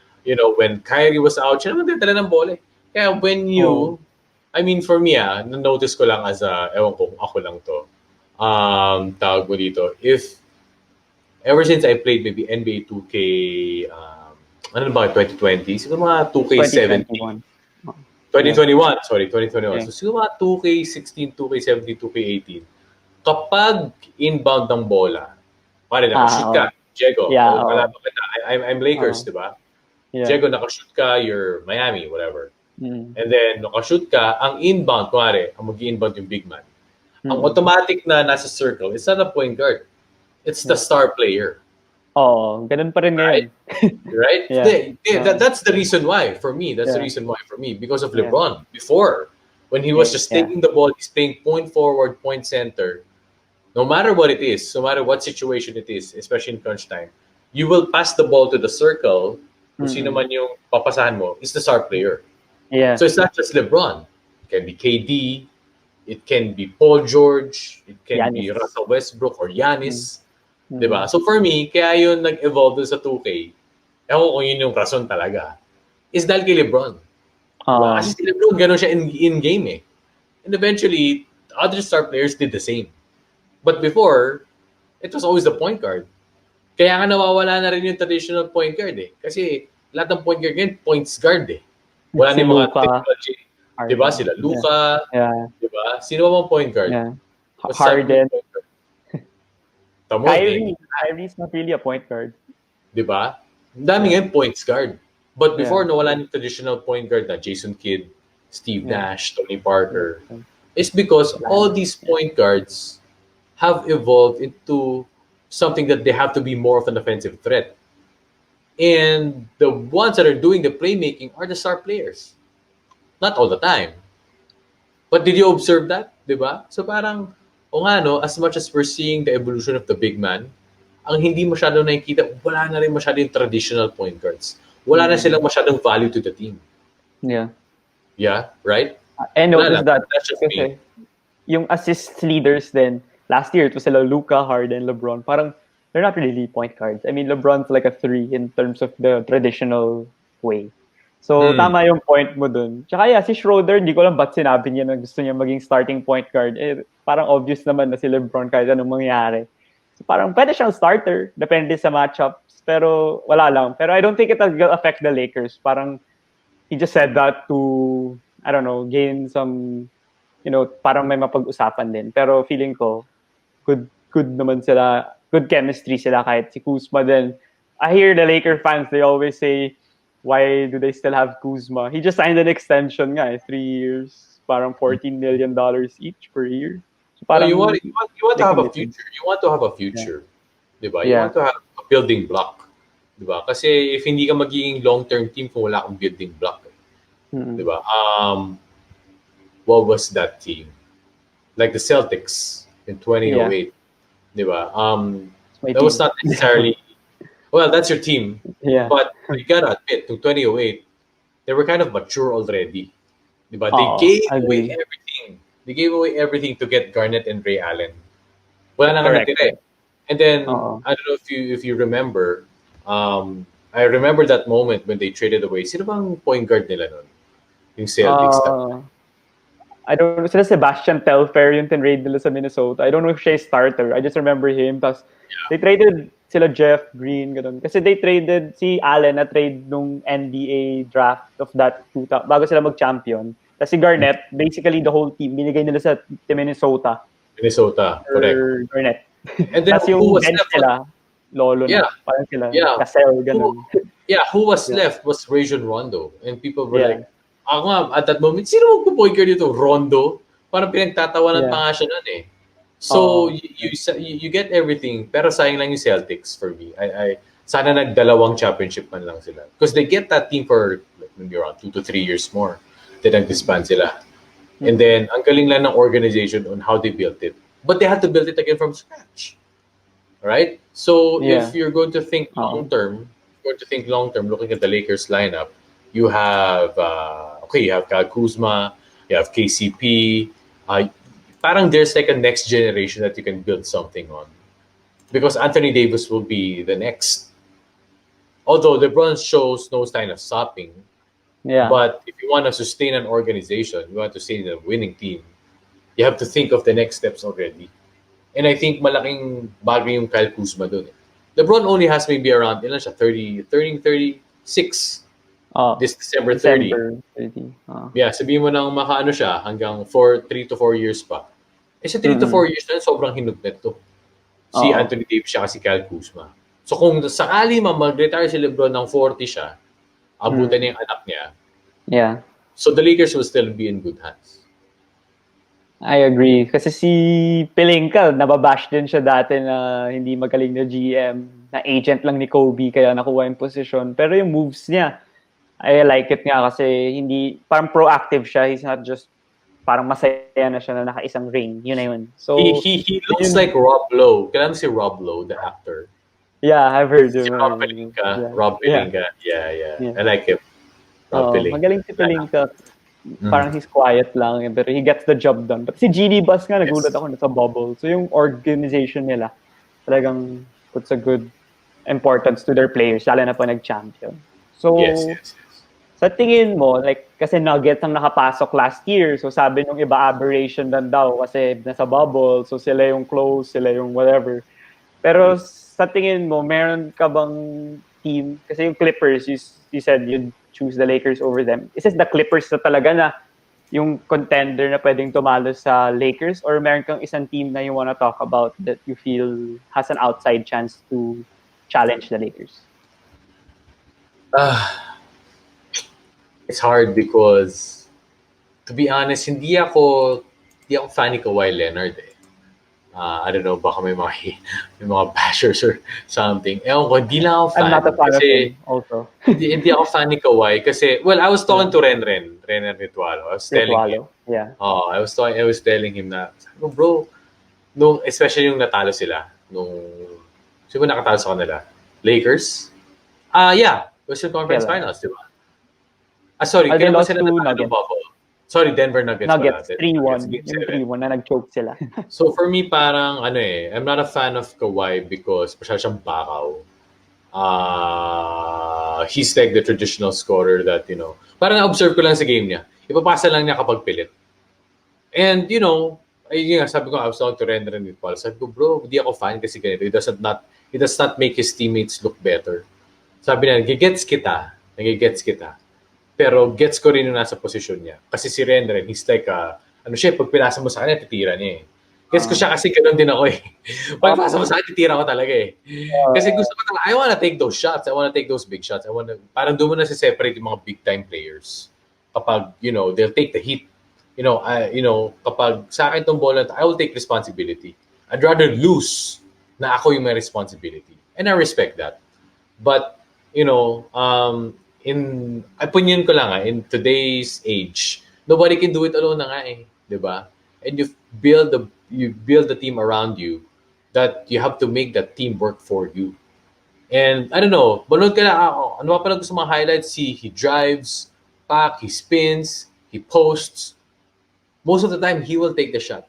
when Kyrie was out, siya naman dinadala ng bola eh. Kaya when you, I mean, for me, na-notice ko lang as ewan ko, ako lang to. Tawag mo dito. Ever since I played maybe NBA 2K, ano ba, 2020? Siguro mga 2K17. 2021, sorry, 2021. Yeah. So siguro mga 2K16, 2K17, 2K18, kapag inbound ng bola, pare nakashoot Oo. ka, Diego, Yeah, o oo. kalaban kita, I'm Lakers, Oo. di ba? Yeah. Diego, nakashoot ka, you're Miami, whatever. Mm. And then, nakashoot ka, ang inbound, kuwari, ang mag-inbound yung big man. Ang Mm. automatic na nasa circle, it's not a point guard. It's the Yeah. star player. Oo, ganun pa rin ngayon. Right? Right? Yeah. That's the reason why, for me. That's the Yeah. reason why, for me. Because of Yeah. LeBron. Before, when he was just Yeah. taking the ball, he's playing point forward, point center. No matter what it is, no matter what situation it is, especially in crunch time, you will pass the ball to the circle. Kung sino Mm. man yung papasahan mo, is the star player. Yeah. So it's not just LeBron. It can be KD. It can be Paul George. It can be Giannis. Russell Westbrook or Mm. Giannis. Mm. Diba? So for me, kaya yun nag-evolve dun sa 2K. Ewan ko kung yun yung rason talaga. Is dahil kay LeBron. Diba? Kasi si LeBron, ganun siya in-game eh. And eventually, other star players did the same. But before, it was always the point guard. Kaya nga nawawala na rin yung traditional point guard eh. Kasi lahat ng point guard ngayon, points guard eh. Wala Si na yung mga Luka. typical Harden. diba? Sila Luka. Yeah. Diba? Sino ba mga point guard? Yeah. What's that Harden. point guard? Tamo, Kyrie's not really a point guard. diba? Ang dami ngayon points guard. But before, Yeah. nawala yung traditional point guard na Jason Kidd, Steve Yeah. Nash, Tony Parker. Yeah. It's because all these point guards have evolved into something that they have to be more of an offensive threat. And the ones that are doing the playmaking are the star players. Not all the time. But did you observe that? Diba? So parang, o nga no, as much as we're seeing the evolution of the big man, ang hindi masyado nakikita, wala na rin masyado yung traditional point guards. Wala na silang masyadong value to the team. Yeah. Yeah, right? I Wala noticed lang. that. That's just me. Kasi yung assist leaders then last year, it was sila Luka, Harden, LeBron. Parang, they're not really point guards. I mean, LeBron's like a 3 in terms of the traditional way. So, tama yung point mo dun. Tsaka yeah, si Schroeder, hindi ko lang ba't sinabi niya na gusto niya maging starting point guard. Eh, parang obvious naman na si LeBron kahit anong mangyari. So, parang pwede siyang starter, depende sa matchups. Pero wala lang. Pero I don't think it will affect the Lakers. Parang, he just said that to, I don't know, gain some, parang may mapag-usapan din. Pero feeling ko, good naman sila, good chemistry sila kahit si Kuzma din. I hear the Laker fans, they always say, why do they still have Kuzma? He just signed an extension nga 3 years, parang $14 million each per year. So So parang, you want to have a committed. future. You want to have a future. Diba? You Yeah. want to have a building block. Diba? Kasi if hindi ka magiging long-term team kung wala kang building block. Diba? What was that team? Like the Celtics in 2008. Diba? That was not necessarily... Well, that's your team. Yeah. But you gotta admit, to 2008, they were kind of mature already. Diba? They gave away everything. They gave away everything to get Garnett and Ray Allen. Wala na nga natira eh. And then, I don't know if you remember, I remember that moment when they traded away. Sino bang point guard nila nun? Yung Celtics. I don't know. Sila Sebastian Telfair yung tinrade nila sa Minnesota. I don't know if siya starter. I just remember him. Tapos, they traded sila Jeff Green. Ganun. Kasi they traded si Allen na trade nung NBA draft of that 2000 bago sila mag-champion. Tapos si Garnett, basically the whole team, binigay nila sa Minnesota. Correct. Garnett. And then Tapos yung who was bench left? nila, Lolo na. Parang sila. Cassell, ganun. Who was left was Rajon Rondo. And people were like, ako nga, at that moment, sino magpo-point guard dito? Rondo? Parang pinagtatawanan pa nga siya nun eh. So, you get everything, pero sayang lang yung Celtics for me. Sana nagdalawang championship man lang sila. Because they get that team for maybe around 2 to 3 years more. Then nag-disband sila. And then, ang galing lang ng organization on how they built it. But they had to build it again from scratch. Right? So, if you're going to think long-term, looking at the Lakers lineup, you have, you have Kyle Kuzma, you have KCP, parang there's like a next generation that you can build something on. Because Anthony Davis will be the next. Although LeBron shows no sign of stopping. Yeah. But if you want to sustain an organization, you want to sustain a winning team, you have to think of the next steps already. And I think malaking bagay yung Kyle Kuzma dun. LeBron only has maybe around, ilan siya, 36. this December 30. December 30. Yeah, sabihin mo nang makaano siya hanggang 3 to 4 years pa. Sa 3 to 4 years na sobrang hinugnet to. Si Oo. Anthony Davis siya kasi Kyle Kuzma. So kung sakali mag-retire si LeBron ng 40 siya, abutan niya yung anak niya. Yeah. So the Lakers will still be in good hands. I agree. Kasi si Pelinka, nababash din siya dati na hindi magaling na GM, na agent lang ni Kobe, kaya nakuha yung position. Pero yung moves niya, I like it nga kasi hindi, parang proactive siya. He's not just, parang masaya na siya na naka-isang ring. Yun na yun. So, He looks like Rob Lowe. Kailan si Rob Lowe, the actor? Yeah, I've heard Si him. Rob Pelinka. Yeah. Rob Pelinka. Yeah. I like him. Rob Pelinka. Magaling si Pelinka. Parang he's quiet lang, pero he gets the job done. But si Genie Bus nga, nagulat ako na sa bubble. So yung organization nila, talagang puts a good importance to their players, lalo na pa nag-champion. So, Yes. sa tingin mo, like, kasi Nuggets ang nakapasok last year, so sabi nung iba aberration lang daw kasi nasa bubble, so sila yung close, sila yung whatever. Pero sa tingin mo, meron ka bang team? Kasi yung Clippers, you said you'd choose the Lakers over them. Is it the Clippers na talaga na yung contender na pwedeng tumalo sa Lakers? Or meron kang isang team na you wanna talk about that you feel has an outside chance to challenge the Lakers? It's hard because, to be honest, hindi ako fan ni Kawhi Leonard eh. I don't know, baka may mga bashers or something. Ewan ko, hindi lang ako fan. I'm not a fan kasi, of him also. hindi ako fan ni Kawhi kasi, well, I was talking to Ren Ritualo. I was telling him. Yeah. I was telling him na, sabi ko, bro, especially yung natalo sila, sino ba nakatalo sa kanila? Lakers? Yeah. Western Conference Finals, di ba? Sorry, kailan ba sila natalo ng bubble? Sorry, Denver Nuggets. Nuggets, 3-1. Yung 3-1 na nag-choke sila. So for me, parang I'm not a fan of Kawhi because masyado siyang bakaw. He's like the traditional scorer that, parang na-observe ko lang sa game niya. Ipapasa lang niya kapag pilit. And, ayun nga, sabi ko, I was talking to Ren with Paul. Sabi ko, bro, hindi ako fan kasi ganito. He does not make his teammates look better. Sabi niya, nagigets kita. Pero gets ko rin yung nasa posisyon niya. Kasi si Rendren, he's like, pag pinasa mo sa kanya, titira niya eh. Gets ko siya kasi ganoon din ako eh. Pag pinasa mo sa akin, titira ko talaga eh. Kasi gusto ko talaga, I wanna take those shots. I wanna take those big shots. Parang doon mo na separate yung mga big time players. Kapag, they'll take the heat. Kapag sa akin tong bola, I will take responsibility. I'd rather lose na ako yung may responsibility. And I respect that. But, in opinion ko lang in today's age, nobody can do it alone na nga eh, 'di ba? And you build the team around you that you have to make that team work for you. And I don't know, manood ka na ako. Ano pa pala gusto mga highlights? He drives, he spins, he posts. Most of the time he will take the shot.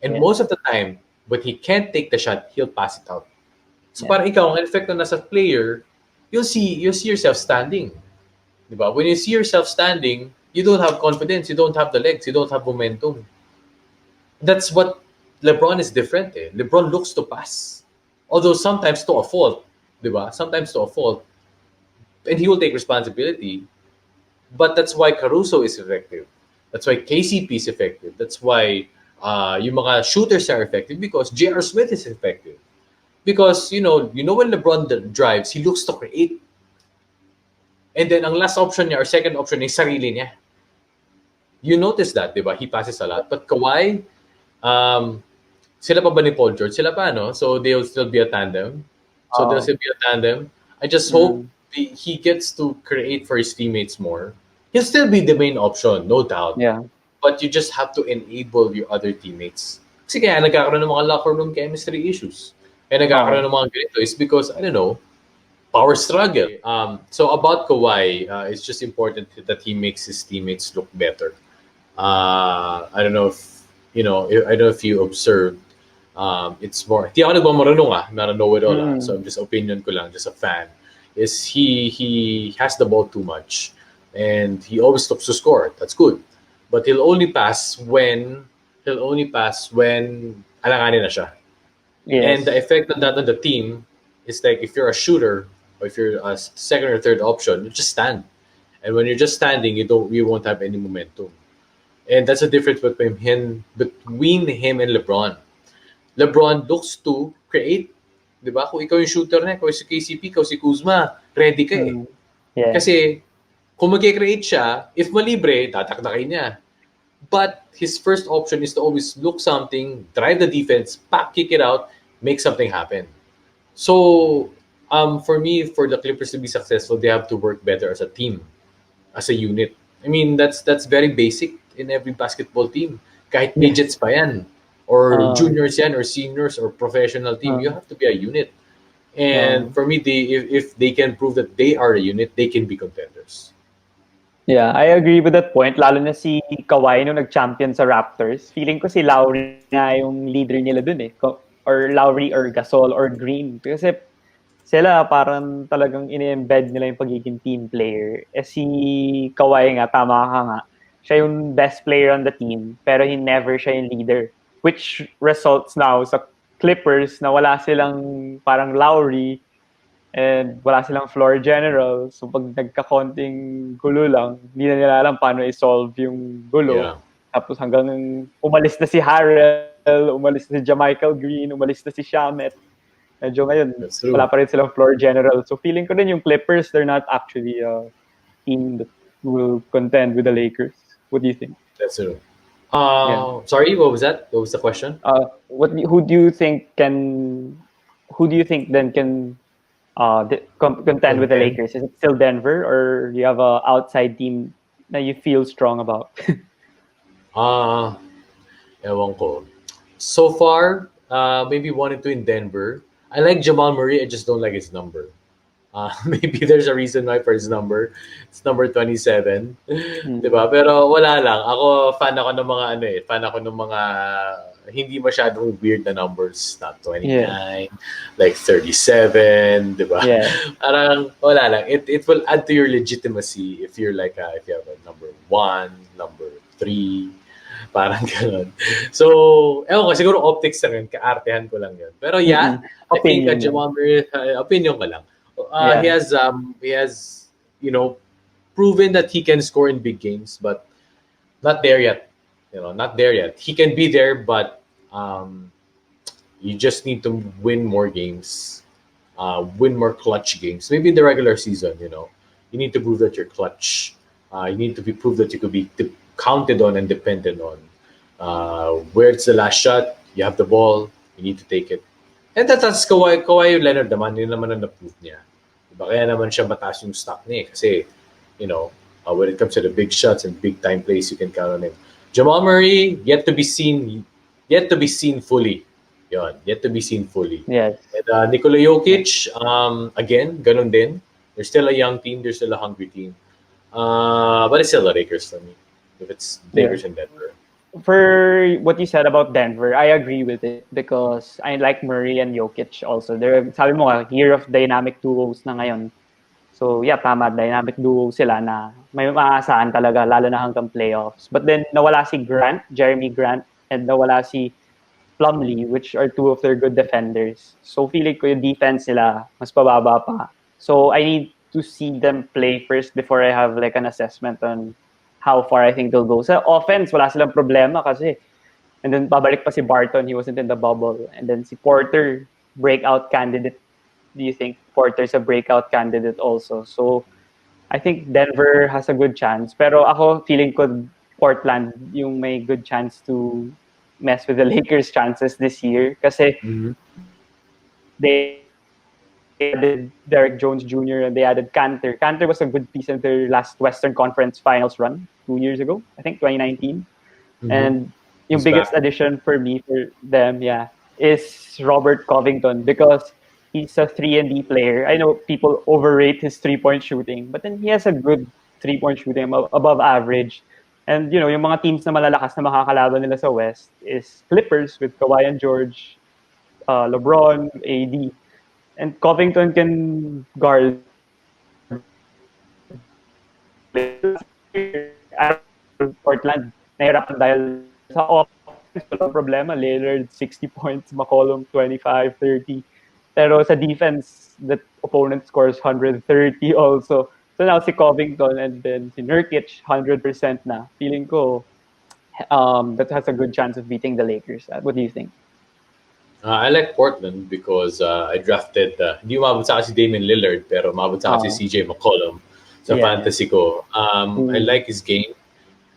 And most of the time, when he can't take the shot, he'll pass it out. So parang ikaw, ang effect na nasa player, you'll see yourself standing. Diba? When you see yourself standing, you don't have confidence, you don't have the legs, you don't have momentum. That's what LeBron is different eh. LeBron looks to pass. Although sometimes to a fault. Diba? Sometimes to a fault. And he will take responsibility. But that's why Caruso is effective. That's why KCP is effective. That's why yung mga shooters are effective because J.R. Smith is effective. Because, when LeBron drives, he looks to create. And then, ang last option niya or second option niya, sarili niya. You notice that, di ba? He passes a lot. But Kawhi, sila pa ba ni Paul George? Sila pa, no? So, they'll still be a tandem. I just hope he gets to create for his teammates more. He'll still be the main option, no doubt. Yeah. But you just have to enable your other teammates. Kasi kaya nagkakaroon ng mga locker room chemistry issues. Kaya nagkakaroon ng mga ganito is because, I don't know, power struggle. So about Kawhi, it's just important that he makes his teammates look better. I don't know if you observed. It's more. Di ako nagmamarunong not a know-it-all. So I'm just opinion ko lang, just a fan. Is he has the ball too much, and he always stops to score. That's good, but he'll only pass when alanganin na siya. Yes. And the effect of that on the team is like if you're a shooter or if you're a second or third option, you just stand. And when you're just standing, you won't have any momentum. And that's the difference between him and LeBron. LeBron looks to create, 'di ba? Kung ikaw yung shooter na, ikaw si KCP, ikaw si Kuzma, ready ka eh. Mm. Yeah. Kasi kung mag-create siya, if malibre, tataktakin niya. But his first option is to always look something, drive the defense, pack, kick it out, make something happen. So, for me, for the Clippers to be successful, they have to work better as a team, as a unit. I mean, that's very basic in every basketball team. Kahit Yes. midgets pa yan, or Uh, juniors yan, or seniors, or professional team, you uh, have to be a unit. uh, And for me, if they can prove that they are a unit, they can be contenders. yeah, I agree with that point. Lalo na si Kawhi nung nag-champion sa Raptors. Feeling ko si Lowry nga yung leader nila dun eh. Or Lowry or Gasol or Green. Kasi sila parang talagang ini-embed nila yung pagiging team player. Eh si Kawhi nga, tama ka nga. Siya yung best player on the team, pero he never siya yung leader. Which results now sa Clippers na wala silang parang Lowry and wala silang floor general. So pag nagkakonting gulo lang, hindi na nila alam paano i-solve yung gulo. Yeah, Tapos hanggang umalis na si Harrell, umalis na si Jamichael Green, umalis na si Shamet. Medyo ngayon, that's wala true. pa rin silang floor general. So feeling ko din yung Clippers, they're not actually a team that will contend with the Lakers. What do you think? That's true. Yeah. Sorry, what was that? What was the question? Who do you think can? Who do you think then can contend with the Content. Lakers? Is it still Denver, or do you have a outside team that you feel strong about? Ah, ewan ko. So far, maybe 1 and 2 in Denver. I like Jamal Murray. I just don't like his number. Maybe there's a reason why for his number. It's number 27. Hmm. Diba? Pero wala lang. Ako, fan ako ng mga ano eh. Fan ako ng mga hindi masyadong weird na numbers. Not Yeah, 29, like 37, diba? yeah, Parang wala lang. It will add to your legitimacy if you're like, if you have a number 1, number 3, parang ganun. So, ewan ko, siguro optics lang yun. Kaartehan ko lang yun. Pero yeah, mm-mm. I think Opinion yan. Jamal Murray, opinion ko lang. He Yeah, has proven that he can score in big games, but not there yet. Not there yet. He can be there, but you just need to win more games, win more clutch games. Maybe in the regular season, you need to prove that you're clutch. You need to prove that you could be counted on and depended on. Where it's the last shot, you have the ball, you need to take it. And that's Kawhi Leonard naman, yun naman ang na-prove niya. Diba? Kaya naman siya mataas yung stock niya kasi, when it comes to the big shots and big time plays, you can count on him. Jamal Murray, yet to be seen fully. Yet to be seen fully. yes. And Nikola Jokic, again, ganun din. They're still a young team, they're still a hungry team. But it's still the Lakers for me. If it's Yeah. Lakers and Denver. For what you said about Denver, I agree with it because I like Murray and Jokic also. They're, sabi mo nga, year of dynamic duos na ngayon. So yeah, tama, dynamic duo sila na may maaasahan talaga, lalo na hanggang playoffs. But then nawala si Jeremy Grant, and nawala si Plumlee, which are two of their good defenders. So feeling ko yung defense nila mas pababa pa. So I need to see them play first before I have like an assessment on how far I think they'll go. Sa offense, wala silang problema kasi and then babalik pa si Barton, he wasn't in the bubble. And then si Porter, breakout candidate. Do you think Porter's a breakout candidate also? So I think Denver has a good chance. Pero ako, feeling ko Portland yung may good chance to mess with the Lakers' chances this year. Kasi Mm-hmm. they added Derek Jones Jr. and they added Cantor. Cantor was a good piece in their last Western Conference Finals run 2 years ago, I think 2019. Mm-hmm. And yung He's biggest back. addition for me, for them, yeah, is Robert Covington because he's a 3-and-D player. I know people overrate his three-point shooting, but then he has a good three-point shooting, above average. And, yung mga teams na malalakas na makakalaban nila sa West is Clippers with Kawhi and George, LeBron, AD. And Covington can guard Portland. Nahirapan dahil sa offense, walang problema. Lillard, 60 points. McCollum, 25, 30. Pero sa defense, the opponent scores 130 also. So now si Covington and then si Nurkic 100% na. Feeling ko that has a good chance of beating the Lakers. What do you think? I like Portland because I drafted, hindi umabot sa akin si Damian Lillard, pero umabot sa akin Uh, si CJ McCollum sa yeah. fantasy ko. I Mm, like his game.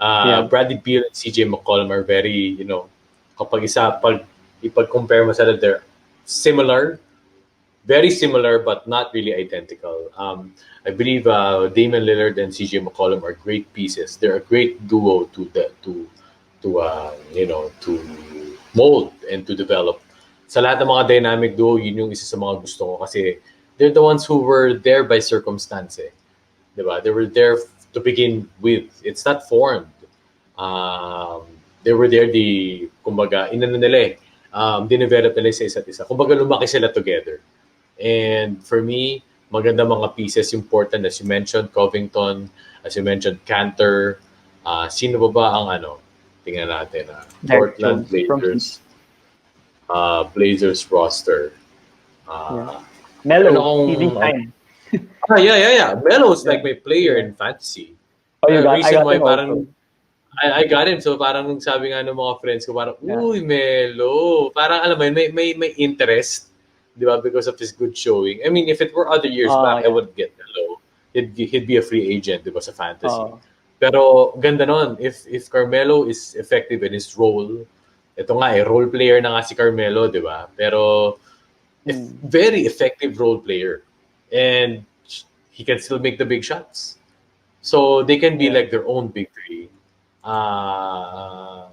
yeah. Bradley Beal and CJ McCollum are very, pag ipag-compare mo sila, they're similar, very similar, but not really identical. I believe Damian Lillard and CJ McCollum are great pieces. They're a great duo to mold and to develop. Sa lahat ng mga dynamic duo, yun yung isa sa mga gusto ko kasi they're the ones who were there by circumstance. Eh. Diba? They were there to begin with. It's not formed. Um, they were there kumbaga, inano nila eh. Dinevelop nila sa isa't isa. Kumbaga, lumaki sila together. And for me, maganda mga pieces important as you mentioned, Covington, as you mentioned, Cantor. Sino ba ang tingnan natin. Derek Portland Jones from Heat. Blazers roster. Yeah. Meron Melo, akong, TV time. yeah. Melo's Yeah. like my player Yeah. in fantasy. Oh, you got I Reason got why him also. parang I got him. So parang nung sabi nga ng mga friends ko, parang, Yeah. uy, Melo. Parang alam mo, yun, may interest. Di ba? Because of his good showing. I mean, if it were other years back, I Yeah. would get Melo. He'd be a free agent, di ba, sa fantasy. Uh, Pero ganda nun. If Carmelo is effective in his role, ito nga role player na nga si Carmelo, di ba? Pero if very effective role player. And he can still make the big shots. So they can be Yeah. like their own big three. I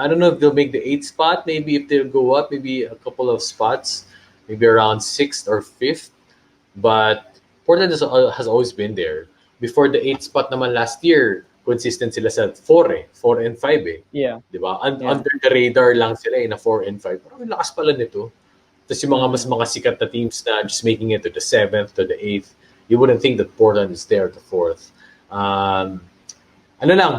don't know if they'll make the 8th spot. Maybe if they'll go up, maybe a couple of spots, maybe around 6th or 5th. But Portland has always been there. Before the 8th spot naman last year, consistent sila sa 4 eh. 4 and 5 eh. Yeah. Diba? Yeah. Under the radar lang sila na 4 and 5. Parang lakas pala nito. Tapos yung mas mga sikat na teams na just making it to the 7th, to the 8th, you wouldn't think that Portland is there at the 4th.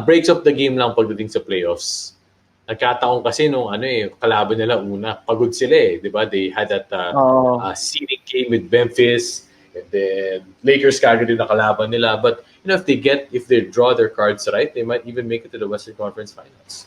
Breaks up the game lang pagdating sa playoffs. Nagkataon kasi nung kalaban nila una, pagod sila eh, 'di ba? They had that seeding game with Memphis, and then Lakers kagad din nakalaban nila. But if they draw their cards right, they might even make it to the Western Conference Finals.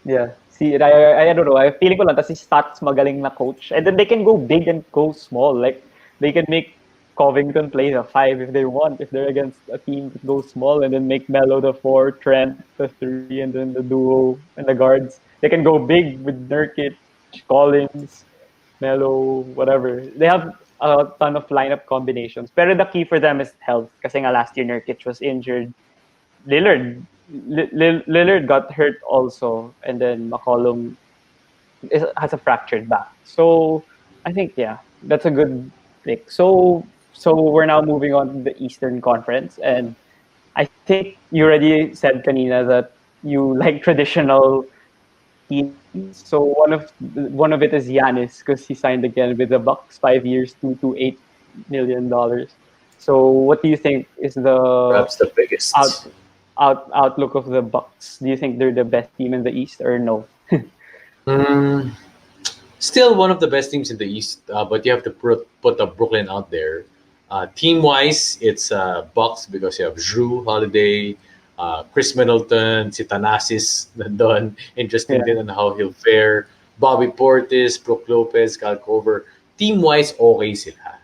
Yeah. See, I don't know. I feeling ko lang kasi Stats magaling na coach. And then they can go big and go small. Like, they can make Covington play the 5 if they want. If they're against a team that goes small, and then make Melo the 4, Trent the 3, and then the duo and the guards. They can go big with Nurkic, Collins, Melo, whatever. They have a ton of lineup combinations. Pero the key for them is health. Kasi nga last year Nurkic was injured. Lillard got hurt also, and then McCollum has a fractured back. So I think that's a good pick. So we're now moving on to the Eastern Conference, and I think you already said kanina that you like traditional teams. So one of it is Giannis because he signed again with the Bucks, 5 years, $2.8 million. So what do you think is the Perhaps the biggest. outlook of the Bucks? Do you think they're the best team in the East or no? Still one of the best teams in the East, but you have to put Brooklyn out there. Team-wise, it's Bucks because you have Jrue Holiday, Chris Middleton, si Thanasis nandun. Interesting din on how he'll fare. Bobby Portis, Brook Lopez, Kyle Korver. Team-wise, okay sila.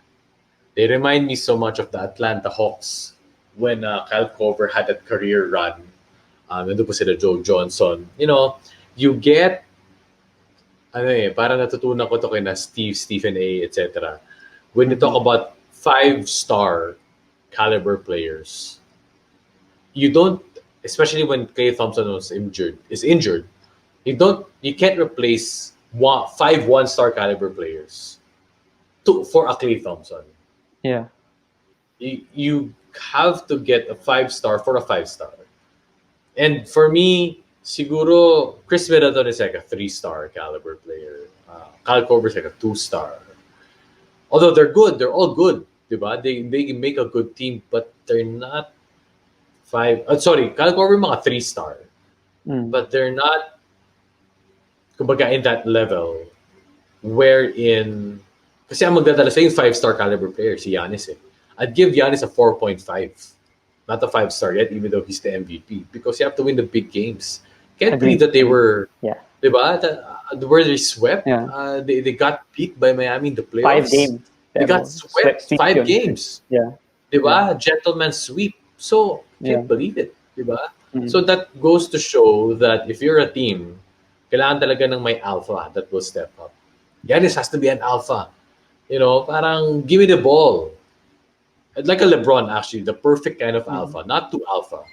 They remind me so much of the Atlanta Hawks when Kyle Korver had that career run. Nandun po sila Joe Johnson. You get parang natutunan ko to kay na Stephen A, etc. When you talk about 5-star caliber players, you don't, especially when Klay Thompson is injured, you can't replace 5 1-star caliber players for a Klay Thompson. Yeah. You have to get a 5-star for a 5-star. And for me, siguro Chris Middleton is like a 3-star caliber player. Kyle Korver is like a 2-star. Although they're good, they're all good, diba? They make a good team, but they're not 5. Kyle Korver mga 3-star, but they're not, kumbaga, in that level wherein kasi ang magdadala sa yung 5-star caliber player si Giannis eh. I'd give Giannis a 4.5, not a 5-star yet, even though he's the MVP, because you have to win the big games. Can't believe Agree. that they Agree. were, Yeah. diba, where they swept. Yeah. They got beat by Miami in the 5 games. playoffs. They got Demo. Sweep, swept sweep 5 yun. games. Yeah. Yeah. Diba? Gentleman sweep. So, Yeah. can't believe it. Diba? So Mm. that goes to show that if you're a team, kailangan talaga ng may alpha that will step up. Giannis has to be an alpha. Parang give me the ball. Like a LeBron, actually, the perfect kind of Mm. alpha. Not too alpha.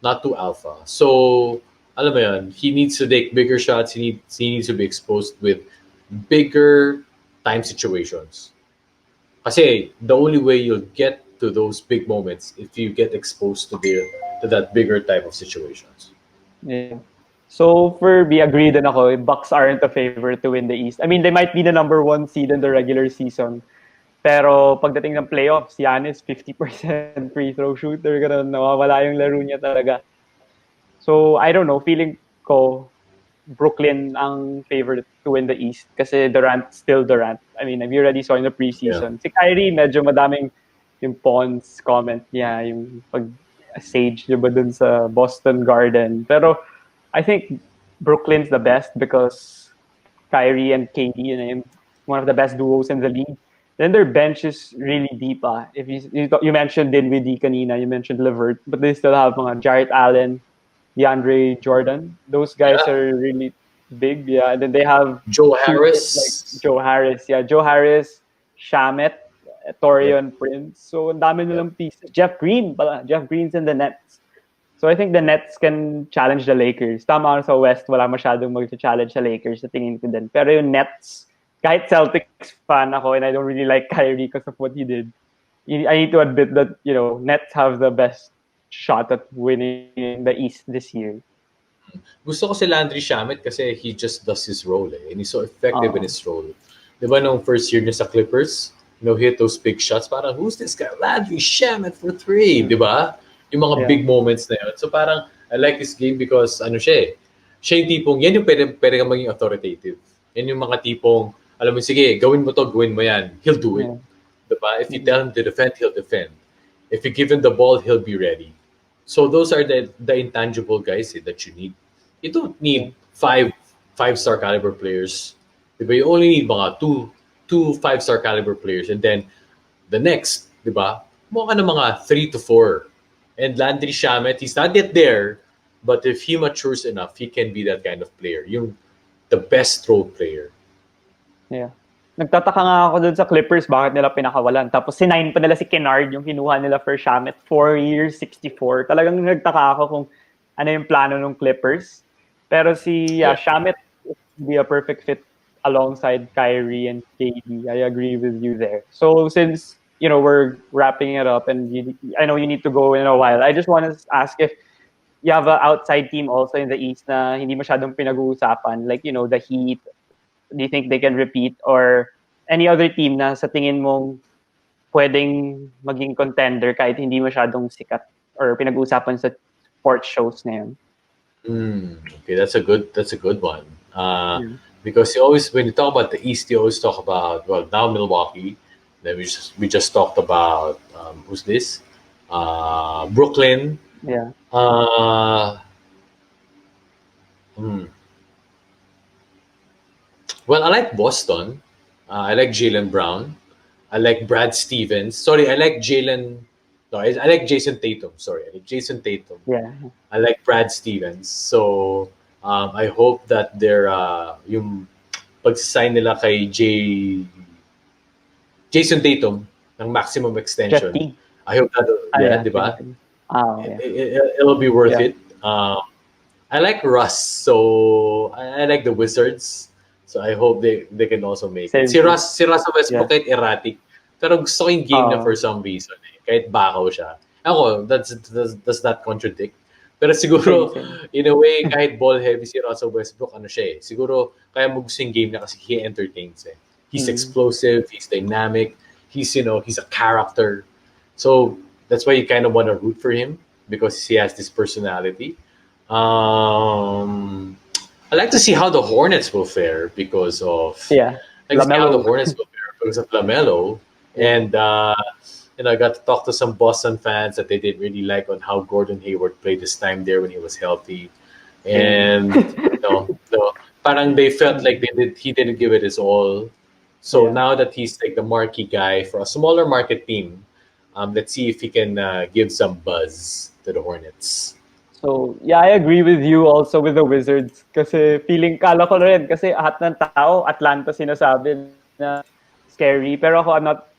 Not too alpha. So, alam mo yun, he needs to take bigger shots. He needs to be exposed with bigger time situations. Kasi the only way you'll get to those big moments if you get exposed to that bigger type of situations. Yeah. So for me, agree din ako, Bucks aren't a favorite to win the East. I mean, they might be the number 1 seed in the regular season. Pero pagdating ng playoffs, Giannis 50% free throw shooter, ganun, nawawala yung laro niya talaga. So I don't know, feeling ko Brooklyn ang favorite to win the East kasi Durant still Durant. I mean, we already saw in the Yeah. preseason. Si Kyrie, medyo madaming yung Pons comment niya, yung pag-sage niya ba dun sa Boston Garden. Pero I think Brooklyn's the best because Kyrie and KD, one of the best duos in the league. Then their bench is really deep. If you mentioned Dinwiddie kanina, you mentioned Levert, but they still have mga Jarrett Allen, DeAndre Jordan. Those guys Yeah. are really big. Yeah, and then they have Joe shooters like Harris. Joe Harris. Yeah, Joe Harris, Shamet, Yep. Torian Prince. So ang dami Yep. nilang pieces. Jeff Green, Jeff Green's in the Nets. So I think the Nets can challenge the Lakers. Tama sa West, wala masyadong mag-challenge sa Lakers sa tingin ko din. Pero yung Nets, kahit Celtics fan ako and I don't really like Kyrie because of what he did, I need to admit that, Nets have the best shot at winning the East this year. Gusto ko si Landry Shamet kasi he just does his role and he's so effective in Uh, his role. Di ba nung first year niya sa Clippers, hit those big shots, parang who's this guy? Landry Shamet for 3, di ba? Yung mga yeah. big moments na yun. So parang I like this game because siya eh. Siya yung tipong, yan yung pwede kang maging authoritative. Yan yung mga tipong, alam mo, sige, gawin mo to, gawin mo yan. He'll do it. Yeah. Diba? If you tell him to defend, he'll defend. If you give him the ball, he'll be ready. So those are the intangible guys that you need. You don't need five-star caliber players. Diba? You only need mga two 5-star caliber players, and then the next, diba? Mo ka ng mga 3 to 4. And Landry Shamet, he's not yet there, but if he matures enough, he can be that kind of player. The best role player. Yeah. Nagtataka nga ako dun sa Clippers bakit nila pinakawalan. Tapos sinign pa nila si Kennard, yung kinuha nila for Shamet, 4 years, 64. Talagang nagtaka ako kung ano yung plano ng Clippers. Pero si Yeah. Shamet would be a perfect fit alongside Kyrie and KD. I agree with you there. So since we're wrapping it up and I know you need to go in a while, I just want to ask if you have an outside team also in the East na hindi masyadong pinag-uusapan, like the Heat. Do you think they can repeat, or any other team na sa tingin mong pwedeng maging contender kahit hindi masyadong sikat or pinag-uusapan sa sports shows ngayon? Okay, that's a good one. Yeah. Because when you talk about the East, you always talk about now Milwaukee. Then we just talked about who's this? Brooklyn. Yeah. Well, I like Boston. I like Jalen Brown. I like Brad Stevens. Sorry, I like Jalen. No, I like Jason Tatum. Sorry, I like Jason Tatum. Yeah. I like Brad Stevens. So I hope that their yung pag-sign nila kay Jason Tatum ng maximum extension. Jetty. I hope that di ba? Yeah. It'll be worth Yeah. it. I like Russ, so I like the Wizards. So I hope they can also make it. Si Russ sa Westbrook kahit erratic. Pero gusto ko yung game na for some reason. Kahit bakaw siya. Ako, does that contradict? Pero siguro, in a way, kahit ball heavy si Russell Westbrook, siya eh. Siguro, kaya mo gusto yung game na kasi he entertains eh. He's explosive, he's dynamic, he's a character. So, that's why you kind of want to root for him because he has this personality. I like to see how the Hornets will fare because of Yeah. how the Hornets will fare because of LaMelo. And I got to talk to some Boston fans that they didn't really like on how Gordon Hayward played this time there when he was healthy, Same. and parang they felt like he didn't give it his all. So Yeah. now that he's like the marquee guy for a smaller market team, let's see if he can give some buzz to the Hornets. So, yeah, I agree with you also with the Wizards. Kasi feeling, kala ko rin, kasi lahat ng tao, Atlanta sinasabi na scary. Pero ako, I'm not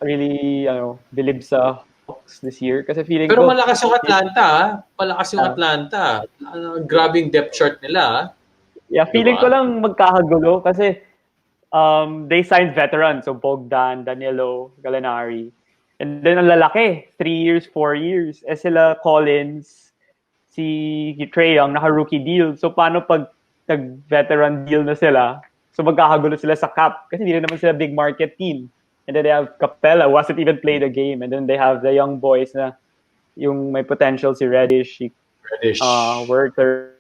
really, believe sa Hawks this year. Kasi feeling Pero ko, malakas yung Atlanta, ah. Malakas yung uh, Atlanta. Grabe yung depth chart nila, ah. yeah, Di feeling ko ba? lang magkakagulo kasi they signed veterans. So, Bogdan, Danilo, Gallinari. And then, ang lalaki, 3 years, 4 years. Eh sila Collins, si Trae Young, naka-rookie deal. So, paano pag nag-veteran deal na sila? So, magkakagulo sila sa cap. Kasi hindi naman sila big market team. And then they have Capella, who hasn't even played a game. And then they have the young boys na yung may potential si Reddish, si Reddish. Werther,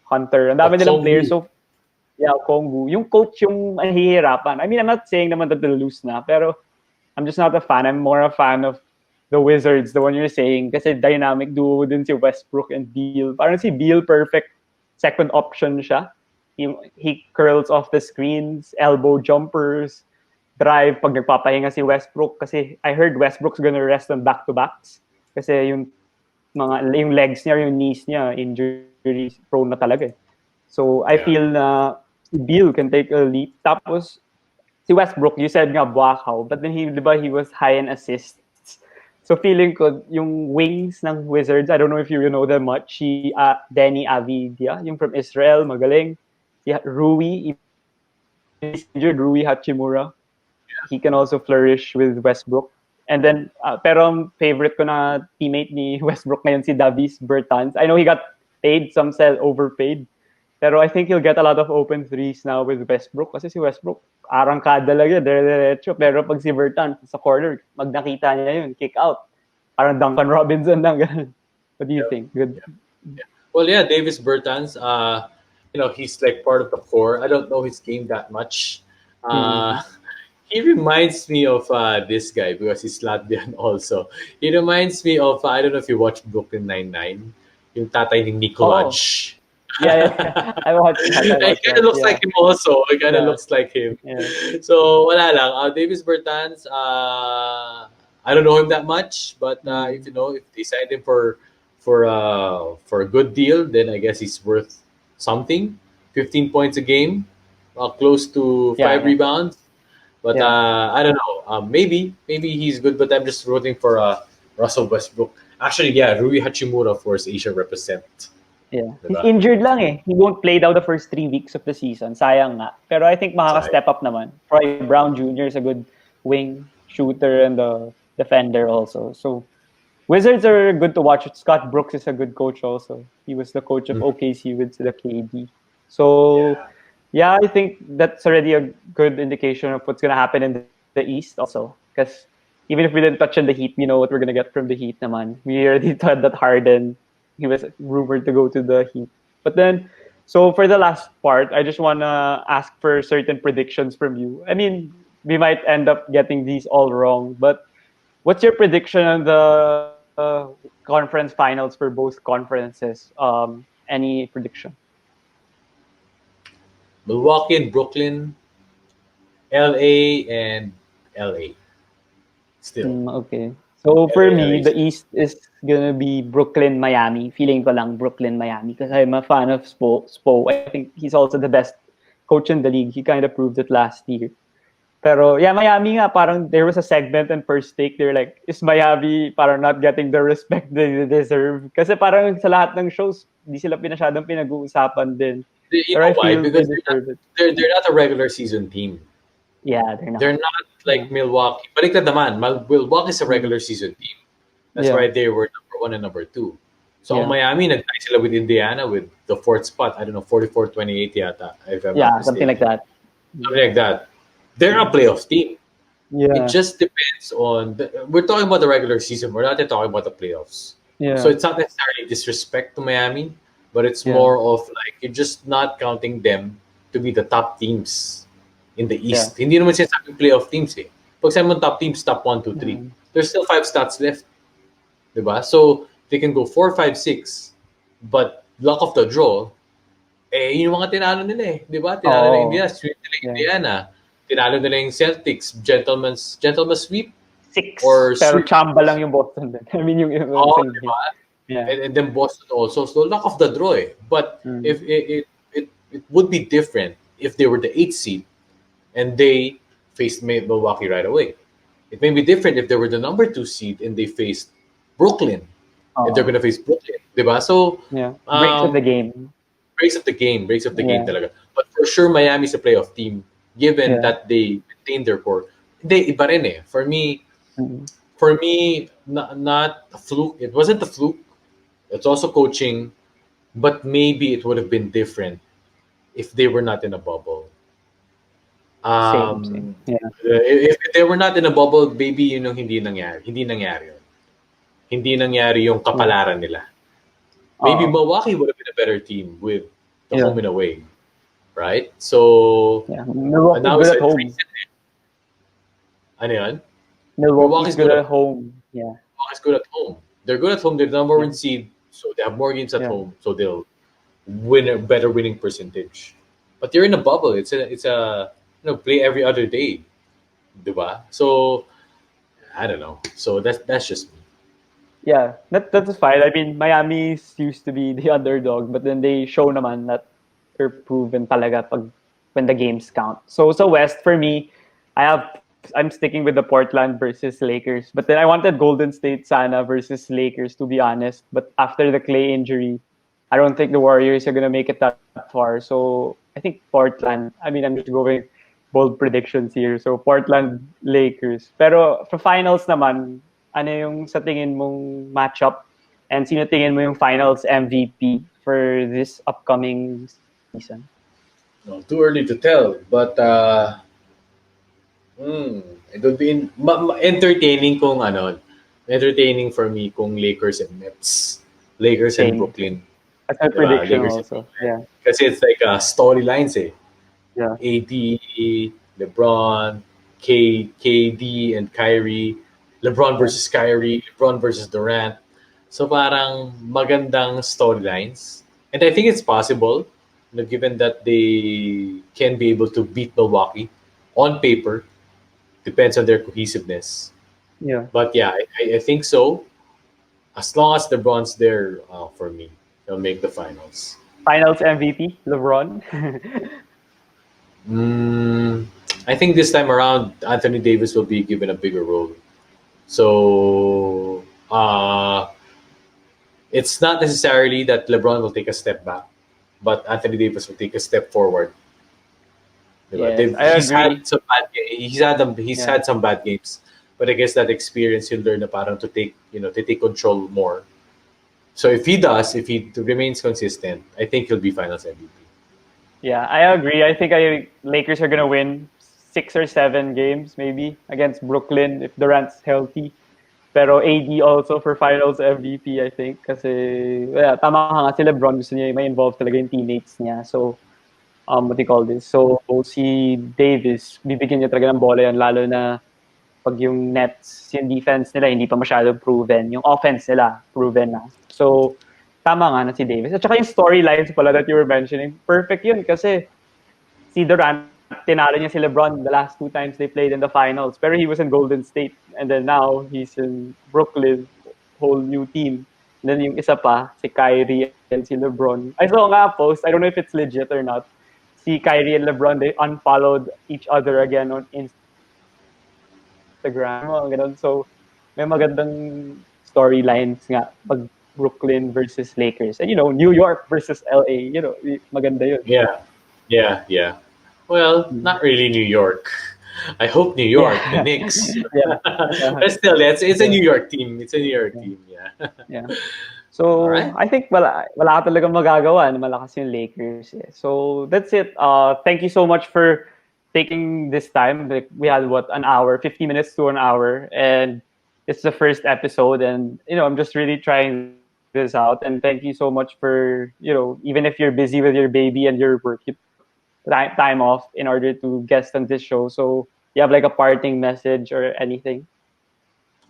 Hunter. Ang dami nilang players. Okongwu. So, yeah, Kongu. Yung coach yung nahihirapan. I mean, I'm not saying naman that they'll lose na, pero I'm just not a fan. I'm more a fan of the Wizards, the one you're saying. Kasi dynamic duo din si Westbrook and Beal. Parang si Beal, perfect second option siya. He curls off the screens, elbow jumpers, drive pag nagpapahinga si Westbrook. Kasi I heard Westbrook's gonna rest on back-to-backs. Kasi yung legs niya, yung knees niya, injury prone na talaga. So I Yeah. feel na si Beal can take a leap. Tapos si Westbrook, you said nga buakaw, but then he was high in assists. So feeling ko, yung wings ng Wizards, I don't know if you know them much, si Denny Avidia, yung from Israel, magaling. Si Rui, even he's injured, Rui Hachimura, he can also flourish with Westbrook. And then, pero ang favorite ko na teammate ni Westbrook ngayon si Davis Bertans. I know he got paid, some said overpaid. Pero I think he'll get a lot of open threes now with Westbrook. Kasi si Westbrook, arangkada lang yun, dire-diretso. Pero pag si Bertans sa corner, mag nakita niya yun, kick out. Parang Duncan Robinson lang. Ganun. What do you Yeah. think? Good. Yeah. Well, yeah, Davis Bertans, he's like part of the core. I don't know his game that much. Mm-hmm. He reminds me of this guy because he's Latvian also. He reminds me of, I don't know if you watched Brooklyn Nine-Nine, yung tatay ni Oh, Nikolaj. yeah. I watched that. It kind of looks Yeah. like him also. It kind of Yeah. looks like him. Yeah. So, wala lang. Davis Bertans, I don't know him that much, but Mm. if they signed him for a good deal, then I guess he's worth something. 15 points a game, close to five Yeah. rebounds. But Yeah. I don't know. Maybe he's good, but I'm just rooting for Russell Westbrook. Actually, yeah, Rui Hachimura, of course, Asia represent. Yeah. He's Diba? injured lang eh. He won't play daw the first 3 weeks of the season. Sayang nga. Pero I think makaka-step up naman. Troy Brown Jr. is a good wing shooter and a defender also. So Wizards are good to watch. Scott Brooks is a good coach also. He was the coach of OKC with the KD. So yeah, I think that's already a good indication of what's gonna happen in the East also. Because even if we didn't touch on the Heat, we know what we're gonna get from the Heat naman. We already thought that Harden, he was rumored to go to the Heat. But then, so for the last part, I just wanna ask for certain predictions from you. I mean, we might end up getting these all wrong, but what's your prediction on the conference finals for both conferences? Any prediction? Milwaukee and Brooklyn, LA and LA. Still. Okay. So for LA, me, LA. the East is gonna be Brooklyn, Miami. Feeling ko lang Brooklyn, Miami because I'm a fan of Spo. I think he's also the best coach in the league. He kind of proved it last year. Pero yeah, Miami nga, parang there was a segment in First Take, they're like, is Miami parang not getting the respect they deserve? Kasi parang sa lahat ng shows, di sila masyadong pinag-uusapan din. You Pero know I why? feel they Because deserve it. they're not a regular season team. Yeah, they're not. They're not like Milwaukee. Baliktad naman, Milwaukee is a regular season team. That's Yeah. why they were number 1 and number 2. So Yeah. ang Miami, nag-tie sila with Indiana with the 4th spot. I don't know, 44-28 yata, if I'm not Yeah, mistaken. something like that. Something like that. They're a playoff team. Yeah. It just depends on... we're talking about the regular season. We're not talking about the playoffs. Yeah. So it's not necessarily disrespect to Miami, but it's Yeah. more of like you're just not counting them to be the top teams in the East. Hindi naman sinasabing playoff teams eh. Pag sabi mo top teams, top 1, 2, 3. there's still 5 slots left. Diba? So, they can go 4, 5, 6. But, luck of the draw, yung mga tinalo nila eh. Diba? Tinalo ng Oo. Indiana, sweep nila yung Yeah. Indiana. Tinalo nila yung Celtics, gentleman's sweep 6. or Pero sweep. chamba lang yung Boston din. I mean, yung Oh, isang game. diba? Yeah. And then Boston also. So, luck of the draw eh. But, if it would be different if they were the 8th seed and they faced Milwaukee right away. It may be different if they were the number 2 seed and they faced Brooklyn. And they're Oo. gonna face Brooklyn, diba? So, Yeah. Breaks of the um, game. breaks of the game Yeah. talaga. But for sure, Miami's a playoff team, given Yeah. that they maintain their core. Hindi, iba rin eh. Mm. For me, not a fluke. It wasn't a fluke. It's also coaching, but maybe it would have been different if they were not in a bubble. Same. Yeah. If they were not in a bubble, maybe yun yung hindi nangyari. Hindi nangyari yun. Hindi nangyari yung Yeah. kapalaran nila. Maybe Oo. Milwaukee would have been a better team with the Yeah. home and away, right? So, Yeah. Milwaukee's now good it's at like home. ano yan? Milwaukee's Milwaukee's good good at at home. Yeah. Milwaukee's good at home. They're good at home. They're the number Yeah. one seed, so they have more games at Yeah. home, so they'll win a better winning percentage. But they're in a bubble. It's a play every other day, diba? So I don't know. So that's just me. Yeah. That's fine. I mean, Miami used to be the underdog, but then they show naman that they're proven talaga when the games count. So West for me, I'm sticking with the Portland versus Lakers. But then I wanted Golden State sana versus Lakers, to be honest. But after the Clay injury, I don't think the Warriors are gonna make it that far. So I think Portland. I mean, I'm just going bold predictions here. So Portland Lakers. Pero for finals naman, ano yung sa tingin mong matchup? And sino tingin mo yung finals MVP for this upcoming season? No, too early to tell, but it would be entertaining kung entertaining for me kung Lakers and Nets. Lakers and Same. Brooklyn. That's my Diba? prediction Lakers and also. Brooklyn. Yeah. Kasi it's like storylines eh. Yeah. AD, LeBron, KD, and Kyrie. LeBron Yeah. versus Kyrie, LeBron versus Durant. So parang magandang storylines. And I think it's possible, given that they can be able to beat Milwaukee on paper. Depends on their cohesiveness. Yeah. But yeah, I think so. As long as LeBron's there for me, they'll make the finals. Finals MVP, LeBron. Mm, I think this time around, Anthony Davis will be given a bigger role. So it's not necessarily that LeBron will take a step back, but Anthony Davis will take a step forward. Diba? Yes, I He's had agree. some bad he's Yeah. had some bad games, but I guess that experience he'll learn na parang to take control more. So if he remains consistent, I think he'll be Finals MVP. Yeah, I agree. I think Lakers are gonna win 6 or 7 games maybe against Brooklyn if Durant's healthy. Pero AD also for Finals MVP, I think. Kasi, tama ka nga, si LeBron gusto niya may involve talaga yung teammates niya. So, what do you call this? So, si Davis, bibigyan niya talaga ng bola yan, lalo na pag yung Nets, yung defense nila, hindi pa masyado proven. Yung offense nila, proven na. So, tama nga na si Davis. At saka yung storylines pala that you were mentioning, perfect yun kasi si Durant, tinalo niya si LeBron the last 2 times they played in the finals. Pero he was in Golden State. And then now, he's in Brooklyn. Whole new team. And then yung isa pa, si Kyrie and si LeBron. I saw nga a post, I don't know if it's legit or not. Si Kyrie and LeBron, they unfollowed each other again on Instagram. Mga ganun. So, may magandang storylines nga pag Brooklyn versus Lakers. And New York versus LA. Maganda yun. Yeah. Well, not really New York. I hope New York, the Yeah. Knicks. Yeah. But still, it's a New York team. It's a New York team. Yeah. Yeah. All So, right. I think wala ka talagang magagawa na malakas yung Lakers. Eh. So, that's it. Thank you so much for taking this time. Like, we had, an hour, 50 minutes to an hour. And it's the first episode. And, I'm just really trying this out. And thank you so much for, even if you're busy with your baby and your work, you took time off in order to guest on this show. So, you have like a parting message or anything?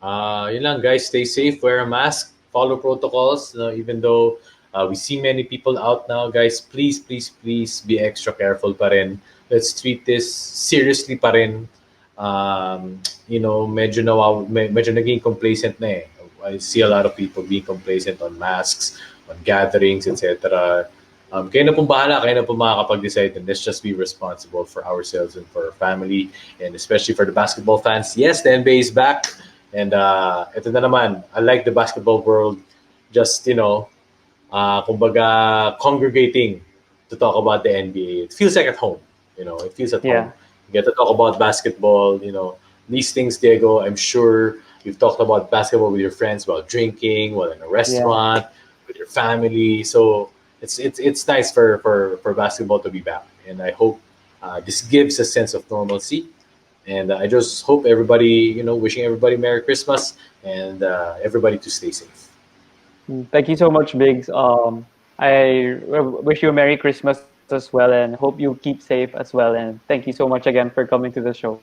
Yun lang guys, stay safe, wear a mask, follow protocols. Even though we see many people out now, guys, please, please, please be extra careful pa rin. Let's treat this seriously pa rin. Medyo naging complacent na eh. I see a lot of people being complacent on masks, on gatherings, etc. Kayo na pong bahala, kayo na pong makakapag-decide, and let's just be responsible for ourselves and for our family, and especially for the basketball fans. Yes, the NBA is back, and ito na naman, unlike the basketball world, just, kumbaga, congregating to talk about the NBA. It feels like at home, it feels at home. Yeah. You get to talk about basketball, these things, Diego, I'm sure you've talked about basketball with your friends while drinking, while in a Yeah. restaurant, with your family. So it's nice for basketball to be back, and I hope this gives a sense of normalcy. And I just hope everybody, wishing everybody Merry Christmas, and everybody to stay safe. Thank you so much, Biggs. I wish you a Merry Christmas as well, and hope you keep safe as well. And thank you so much again for coming to the show.